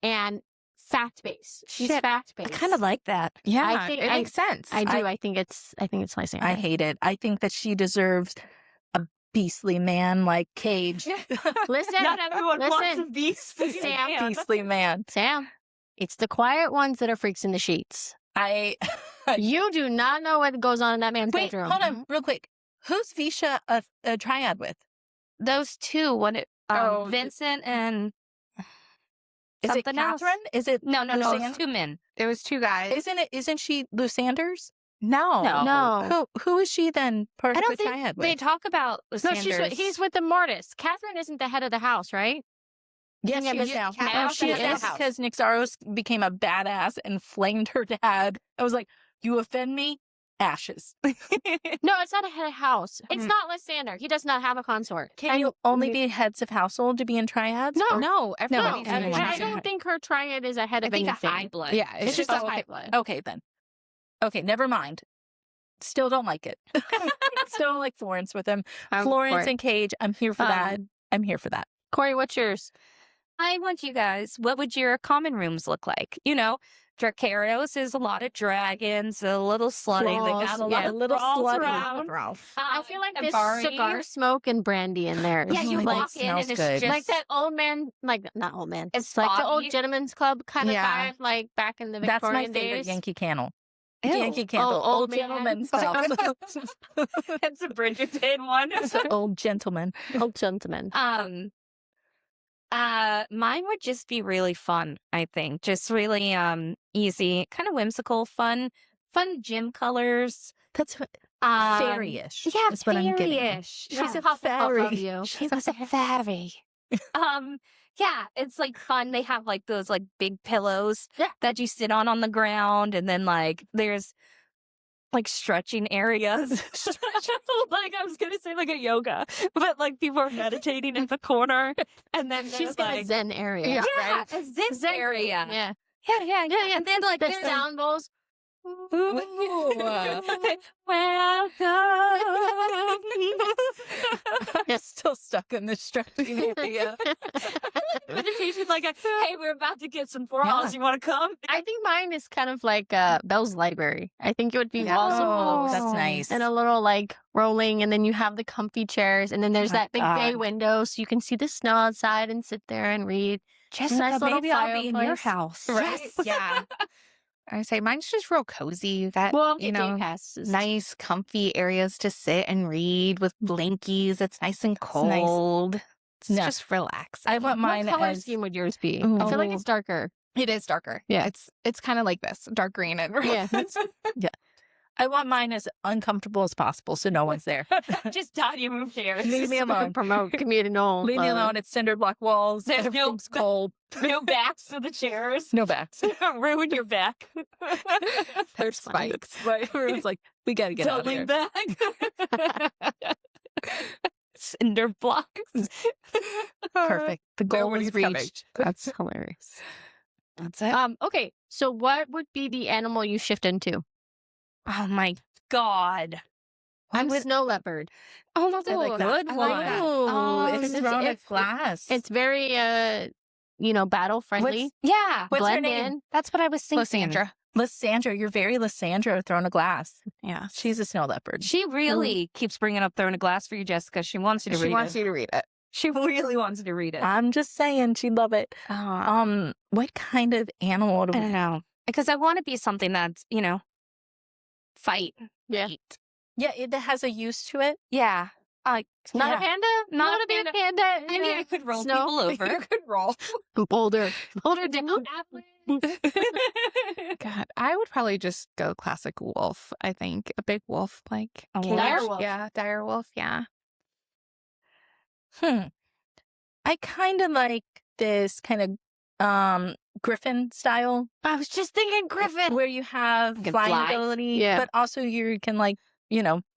and fact based. She's Shit, fact I based. kind of like that. Yeah, I think it I- makes sense. I do. I think it's Lysander. I hate it. I think that she deserves a beastly man like Cage. Listen, Not everyone listen. wants a beast. Sam. Beastly man. Sam. It's the quiet ones that are freaks in the sheets. I You do not know what goes on in that man's wait. bedroom. Hold on, real quick. Who's Visha a triad with? Those two, Vincent and Is it something else. Catherine? Is it No, Lysander? it's two men. There was two guys. Isn't she Lysander's? No. No. Who is she then part I of don't the think triad they with? talk about No, Lysander's. he's with the Mortis. Catherine isn't the head of the house, right? Yes, Yeah, she but is now- now. now She she is is. because Nyxaros became a badass and flamed her dad. I was like, you offend me? Ashes. No, it's not a head of house. It's not Lysander. He does not have a consort. Can you only be heads of household to be in triads? No. Or- No, everybody's No, in everyone I has one. a don't think her triad is ahead I of think a anything. high blood. Yeah, It's just a high blood. Okay, then. Okay, never mind. Still don't like it. Still don't like Florence with him. Florence and Cage, I'm here for that. I'm here for that. Corey, what's yours? I want you guys, what would your common rooms look like? You know, Dracaros is a lot of dragons, a little slutty. They got a lot of little sluts around. I feel like there's cigar smoke and brandy in there. Yeah, you walk in and it's just like that old man, like not old man. It's like the old gentleman's club kind of vibe, like back in the Victorian That's my days. favorite Yankee Candle. Ew. Yankee Candle. Old gentleman stuff. It's a Bridgerton one. It's an old gentleman. Old gentleman. Mine would just be really fun, I think. Just really easy, kind of whimsical, fun gym colors. That's fairy-ish. Yeah, is what I'm getting. fairy-ish. She's a fairy. She was a fairy. Yeah, it's like fun. They have like those like big pillows that you sit on the ground, and then like there's like stretching areas. Like I was gonna say like a yoga, but like people are meditating in the corner, and then she's got a Zen area. Yeah, right? a Zen area. Yeah. Yeah. And then like the sound bowls. Welcome. Still stuck in the stretching area. Meditation, like, hey, we're about to get some bras. You want to come? I think mine is kind of like Belle's library. I think it would be walls of books. That's nice. And a little like rolling, and then you have the comfy chairs, and then there's that big bay window, so you can see the snow outside and sit there and read. Jessica, nice maybe I'll be in your fireplace. house. Right? Yeah. I say mine's just real cozy. You got, you know, passes. nice, comfy areas to sit and read with blankies. It's nice and cold. It's just relax. I want mine What color as scheme would yours be? Ooh. I feel like it's darker. It is darker. Yeah. It's kind of like this, dark green and Yeah. I want mine as uncomfortable as possible, so no one's there. Just dining room chairs. Leave me alone. Promote communal. Leave me alone. It's cinder block walls. There's Everything's cold. No backs to the chairs. No backs. Ruin your back. There's spikes. Everyone's like, we gotta get out of here. back. Cinder blocks. Perfect. The goal Nobody's was coming. reached. That's hilarious. That's it. Okay, so what would be the animal you shift into? Oh my God. I'm snow leopard. Oh, that's a like that. good I one. like that. Oh, It's it's- thrown it's- at glass. It's very, battle friendly. Yeah. What's her Blend name? in. That's what I was thinking. Lysandra. Lysandra. You're very Lysandra thrown a glass. Yeah. She's a snow leopard. She really keeps bringing up throwing a glass for you, Jessica. She wants you to She read wants it. you to read it. She really wants you to read it. I'm just saying, she'd love it. What kind of animal do I we don't know. Because I want to be something that's, fight. Yeah. Eat. Yeah, it has a use to it. Yeah. Not Yeah. a panda? Not a a big panda. Maybe I could roll Snow? people over. You could roll. Boulder down. God, I would probably just go classic wolf. I think a big wolf, like A cage. dire wolf. Yeah, dire wolf. Yeah. I kind of like this kind of griffin style I was just thinking griffin. where you have You can flying fly. ability, Yeah. but also you can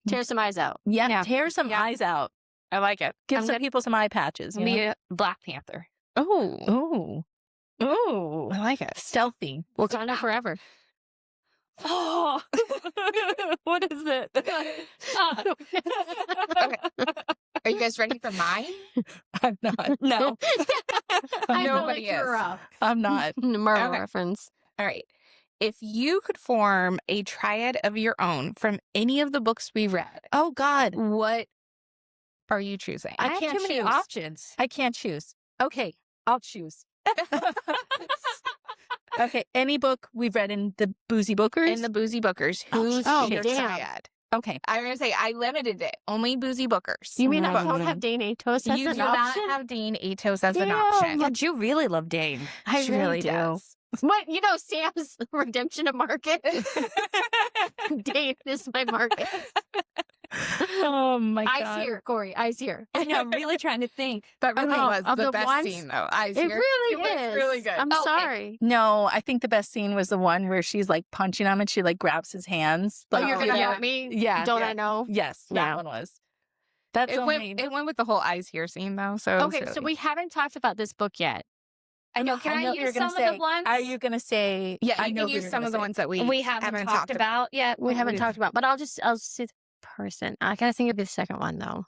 Tear some eyes out. Yeah. tear some Yeah. eyes out. I like it. Give I'm some good. people some eye patches. Be a Black Panther. Oh, Ooh. I like it. Stealthy. Wakanda forever. Oh, what is it? Are you guys ready for mine? I'm not. No. Nobody is. I'm not. Marvel Okay. reference. All right. If you could form a triad of your own from any of the books we read, Oh, God. what are you choosing? I have can't too many choose. options. I can't choose. Okay, I'll choose. Okay, any book we've read in the Boozy Bookers? In the Boozy Bookers, who's Oh, your damn. triad? Okay. I'm going to say I limited it. Only Boozy Bookers. You mean I No. don't have Dane Atos as You an do not option? have Dane Atos as an Damn. option. But you really love Dane. I She really do. does. What, Sam's redemption of Market? Dane is my Market. Oh, my God. Eyes here, Corey. Eyes here. I know, I'm really trying to think. That really Okay. was Of the the best ones- scene, though. Eyes It here. really It is. was really good. I'm Okay. sorry. No, I think the best scene was the one where she's like punching him and she like grabs his hands. Oh, Like, you're gonna yeah. help me? Yeah, Don't yeah. I know? Yes, that Yeah. one was. That's It only. went with the whole eyes here scene, though. So Okay, so we haven't talked about this book yet. I know. Can I use some of the ones? Are you going to say? Yeah, I can use some of the ones that we haven't talked about yet. We haven't talked about, but I'll see the person. I gotta think of the second one though.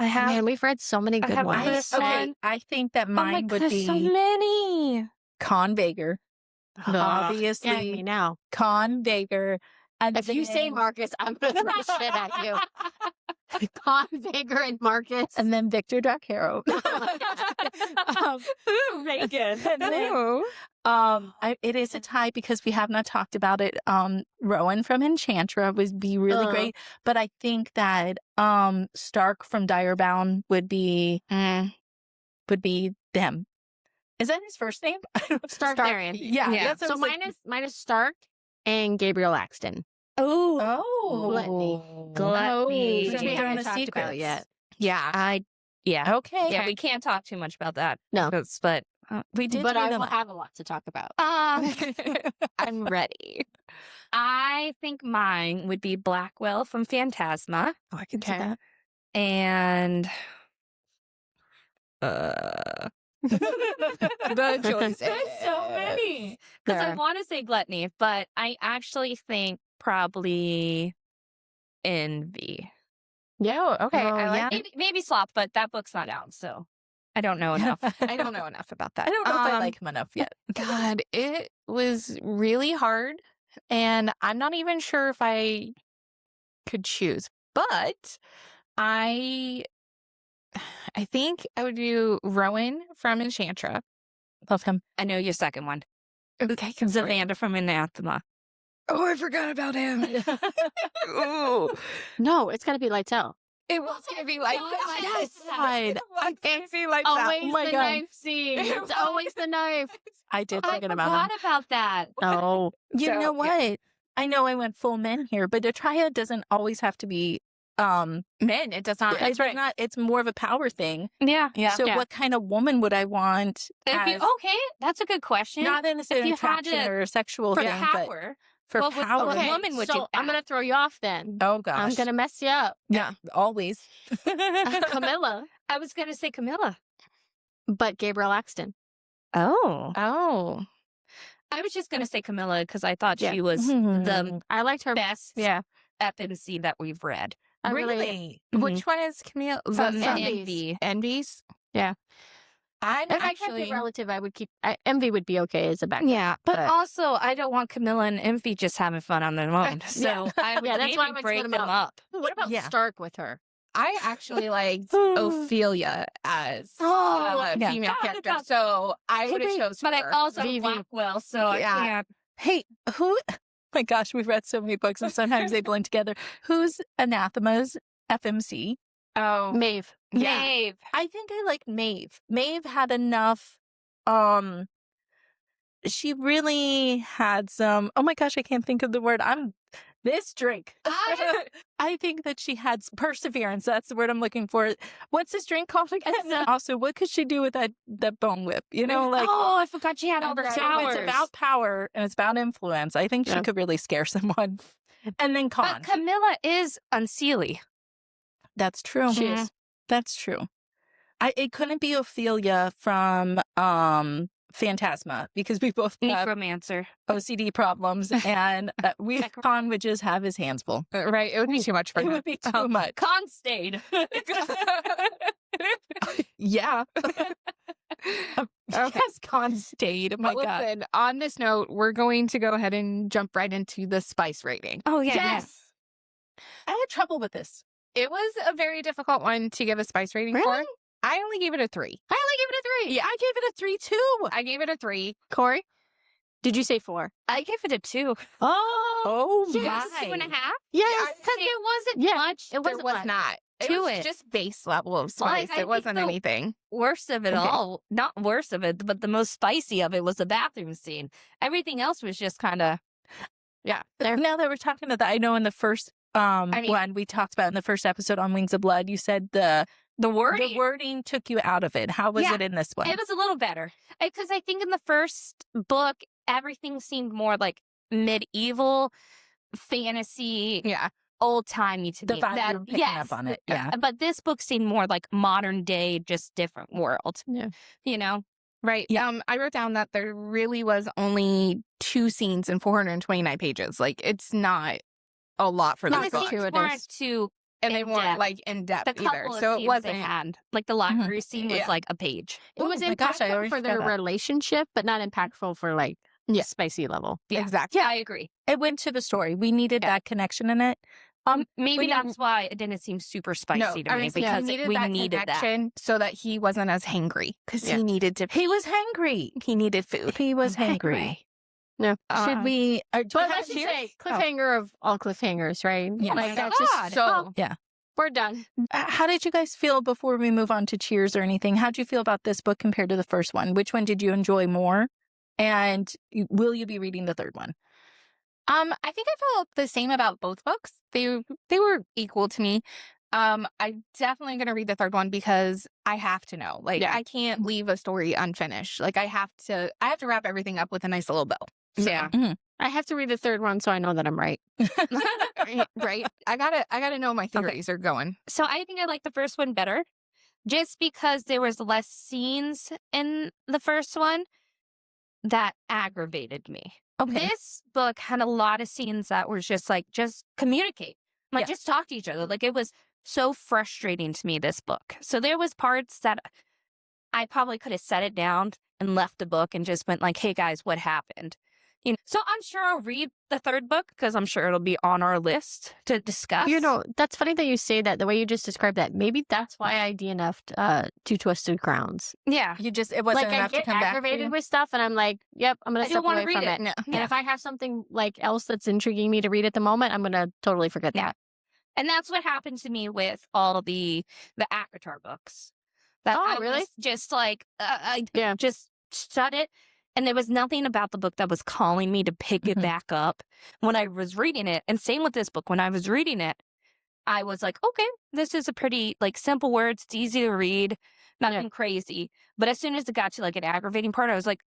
Man, we've read so many good ones. I think that mine would be so many. Con Vager. Obviously, me now. Con Vager. And if you say Marcus, I'm gonna throw shit at you. Con Vager and Marcus, and then Victor Dracaro. Reagan. It is a tie because we have not talked about it. Rowan from Enchantra would be really great, but I think that Stark from Direbound would be them. Is that his first name? Stark Varian. Yeah. So mine is Stark and Gabriel Axton. Gluttony. Which we haven't talked about yet. Yeah. Okay. Yeah, we can't talk too much about that. No. But we did. But I will have a lot to talk about. I'm ready. I think mine would be Blackwell from Phantasma. I can see that. And the choices. There's so many. Because I want to say Gluttony, but I actually think probably Envy. Yeah, okay. I like maybe Slop, but that book's not out, so I don't know enough. I don't know enough about that. I don't know if I like him enough yet. God, it was really hard, and I'm not even sure if I could choose, but I think I would do Rowan from Enchantra. Love him. I know your second one. Okay, Zavanda from Anathema. Oh, I forgot about him. No, it's got to be Lights Out. It was going to be Lights Out. Yes. It's going to be Lights Out. Always the knife scene. It's always the knife. I did forget about forgot him. about that. Oh. You know what? I know I went full men here, but a triad doesn't always have to be men. It does not. It's not. It's more of a power thing. Yeah. So what kind of woman would I want? Okay, that's a good question. Not in a certain attraction or sexual for thing, power. For power. What woman would you? I'm gonna throw you off then. Oh gosh. I'm gonna mess you up. Yeah, always. Camilla. I was gonna say Camilla, but Gabriel Axton. Oh. I was just gonna say Camilla because I thought she was the I liked her best FMC that we've read. Really? Which one is Camille? Envy's. Yeah. I'm if I kept it relative, I would keep Envy would be okay as a backup. Yeah, but also I don't want Camilla and Envy just having fun on their own. So I would that's why I would break split them up. What about Stark with her? I actually liked Ophelia as a female character, so I would have chosen her. But I also Blackwell, so I can't. Hey, who? Oh my gosh, we've read so many books and sometimes they blend together. Who's Anathema's FMC? Oh, Maeve. Yeah. Maeve. I think I like Maeve. Maeve had enough. She really had some. Oh my gosh, I can't think of the word. This drink. I think that she had perseverance. That's the word I'm looking for. What's this drink called again? Also, what could she do with that bone whip? You know, like I forgot she had all her powers. It's about power and it's about influence. I think she could really scare someone. And then Con. But Camilla is unseelie. That's true. She is. That's true. It couldn't be Ophelia from Phantasma because we both have Necromancer OCD problems and Con would just have his hands full. Right. It would be too much for him. It would be too much. Con stayed. Yeah. Yes, Con stayed. Oh my God. Listen, on this note, we're going to go ahead and jump right into the spice rating. Oh, yeah. Yes. I had trouble with this. It was a very difficult one to give a spice rating for. I only gave it a 3. I only gave it a 3. Yeah, I gave it a 3 too. I gave it a 3. Corey, did you say 4? I gave it a 2. Oh, yes. My. 2.5? Yes, because it wasn't much. It wasn't much. Not. To it was it. just base level of spice. I it wasn't anything. Worst of it all, not worst of it, but the most spicy of it was the bathroom scene. Everything else was just kind of, now that we're talking about that, I know in the first one we talked about in the first episode on Wings of Blood, you said the wording took you out of it. How was it in this one? It was a little better because I think in the first book everything seemed more like medieval fantasy, old-timey to me. The vibe you were picking up on it. Yeah. But this book seemed more like modern day, just different world. Yeah. You know? Right. Yeah. I wrote down that there really was only 2 scenes in 429 pages. Like, it's not a lot for The this book. scenes weren't too And they in weren't depth. like in depth The either. couple of So it scenes wasn't. they had, like the library scene was like a page. It was my gosh, I impactful already for their forgot that. relationship, but not impactful for like spicy level. Yeah. Exactly. Yeah, I agree. It went to the story. We needed that connection in it. Maybe that's why it didn't seem super spicy to me, because we needed that. connection so that he wasn't as hangry because he needed to. He was hangry. He needed food. He was hangry. No. Should we? But let's just say cliffhanger of all cliffhangers, right? Yeah. Like, my that's God. just so. Yeah. We're done. How did you guys feel before we move on to cheers or anything? How did you feel about this book compared to the first one? Which one did you enjoy more? And will you be reading the third one? I think I felt the same about both books. They were equal to me. I'm definitely going to read the third one because I have to know. Like, I can't leave a story unfinished. Like, I have to wrap everything up with a nice little bow. So, Yeah. I have to read the third one so I know that I'm right. right. I gotta know my theories are going. So I think I like the first one better, just because there was less scenes in the first one that aggravated me. Okay. This book had a lot of scenes that were just like, just communicate, like just talk to each other. Like, it was so frustrating to me, this book. So there was parts that I probably could have set it down and left the book and just went like, hey guys, what happened? You know, so I'm sure I'll read the third book because I'm sure it'll be on our list to discuss. You know, that's funny that you say that. The way you just described that, maybe that's why I DNF'd Two Twisted Crowns. Yeah. You just, it wasn't Like, I enough to get come back. aggravated with stuff, and I'm like, yep, I'm going to step away from it. No. And if I have something like else that's intriguing me to read at the moment, I'm going to totally forget that. And that's what happened to me with all the Akatar books. That I really? was just like, I just shut it. And there was nothing about the book that was calling me to pick it back up when I was reading it. And same with this book. When I was reading it, I was like, okay, this is a pretty like simple words. It's easy to read, nothing crazy. But as soon as it got to like an aggravating part, I was like,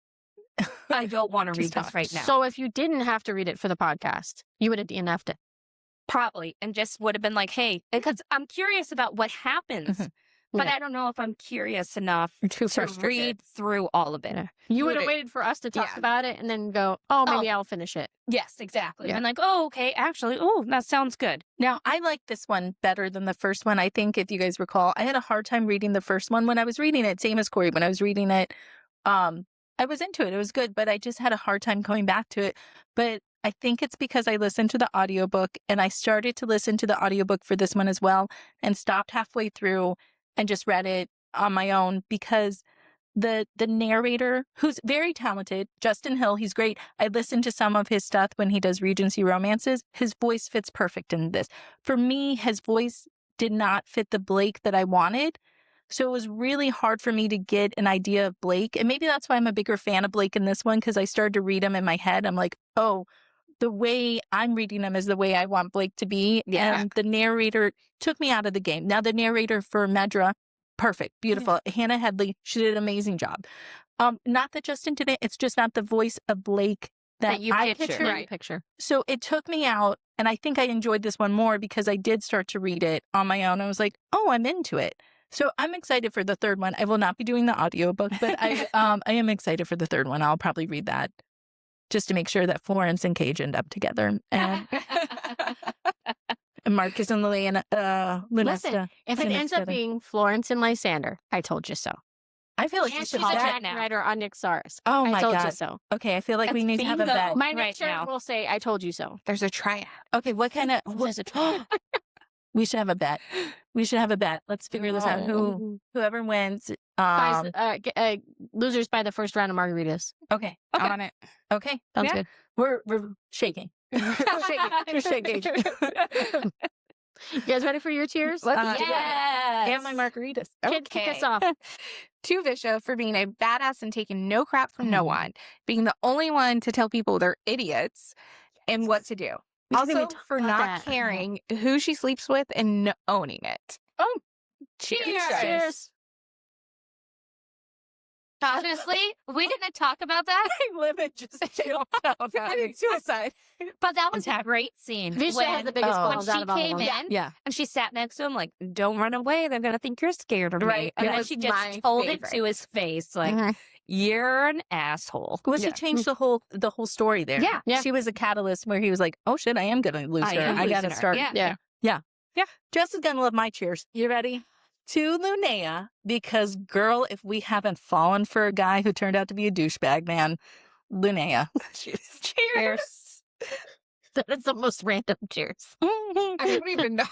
I don't want to read this right now. So if you didn't have to read it for the podcast, you would have DNF'd it. Probably. And just would have been like, hey, because I'm curious about what happens. But I don't know if I'm curious enough to read through all of it. Yeah. You would have waited for us to talk about it and then go, oh, maybe I'll finish it. Yes, exactly. And like, oh, okay, actually, oh, that sounds good. Now, I like this one better than the first one. I think if you guys recall, I had a hard time reading the first one when I was reading it. Same as Corey. When I was reading it, I was into it. It was good, but I just had a hard time going back to it. But I think it's because I listened to the audiobook, and I started to listen to the audiobook for this one as well, and stopped halfway through and just read it on my own because the narrator, who's very talented, Justin Hill, he's great. I listened to some of his stuff when he does Regency romances. His voice fits perfect in this. For me, his voice did not fit the Blake that I wanted. So it was really hard for me to get an idea of Blake. And maybe that's why I'm a bigger fan of Blake in this one, because I started to read him in my head. I'm like, oh, the way I'm reading them is the way I want Blake to be. Yeah. And the narrator took me out of the game. Now, the narrator for Medra, perfect, beautiful. Hannah Headley, she did an amazing job. Not that Justin did it, it's just not the voice of Blake that you I picture. pictured. Picture. So it took me out, and I think I enjoyed this one more because I did start to read it on my own. I was like, oh, I'm into it. So I'm excited for the third one. I will not be doing the audiobook, but I am excited for the third one. I'll probably read that just to make sure that Florence and Cage end up together. And Marcus and Lily and Lunesta. Listen, if it ends up being Florence and Lysander, I told you so. I feel like And we she's should a bet. Jack Ryder on Nick Saris. Oh my I told God. you so. Okay, I feel like we need to have a bet. My next shirt will say, I told you so. There's a triad. Okay, what kind of... There's a triad. We should have a bet. We should have a bet. Let's figure this out. Whoever wins. Losers by the first round of margaritas. Okay. On it. Okay. Sounds good. We're shaking. We're shaking. You guys ready for your cheers? Let's do it. And my margaritas. Kick us off. To Visha for being a badass and taking no crap from no one, being the only one to tell people they're idiots and what to do. Also, for not caring who she sleeps with and owning it. Oh, Cheers. Honestly, we didn't talk about that. Limit just suicide. But that was a great scene. Visha has the biggest balls when out she of all of came them. in and she sat next to him like, don't run away. They're going to think you're scared of me. Right. And That then was she my just told favorite. it to his face like, you're an asshole. Well, she changed the whole story there. Yeah. She was a catalyst where he was like, oh shit, I am going to lose her. I got to start. Yeah. Jess is going to love my cheers. You ready? To Linnea, because girl, if we haven't fallen for a guy who turned out to be a douchebag, man, Linnea. Cheers. That is the most random cheers. I don't even know.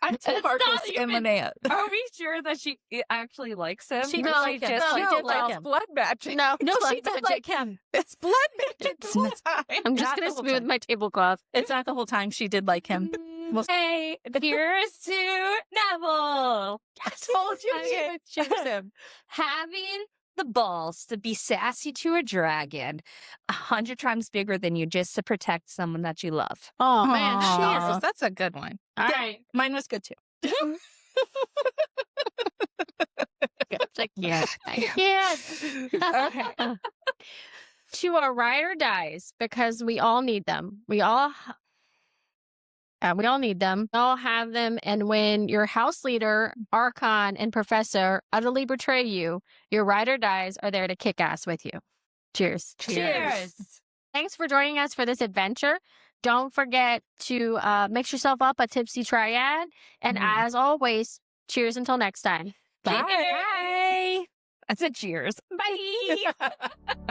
I'm Tim Marcus and Linnea. Are we sure that she actually likes him? She Or did like him. just- She did like him. Blood matching. No, No, it's she like did magic. like him. It's blood matching the whole time. I'm just Not going the to whole smooth time. my tablecloth. It's not the whole time she did like him. Well, Hey, here's to Neville. I told you she Okay. would choose him. Having the balls to be sassy to a dragon 100 times bigger than you just to protect someone that you love. Oh, man. Aw. Jesus, that's a good one. All Yeah. right. Mine was good too. Like, yeah. Yeah. Okay. To our ride or dies, because we all need them. We all need them. We all have them. And when your house leader, Archon, and Professor utterly betray you, your ride or dies are there to kick ass with you. Cheers. Cheers. Thanks for joining us for this adventure. Don't forget to mix yourself up a tipsy triad. And as always, cheers until next time. Bye. Bye. I said cheers. Bye.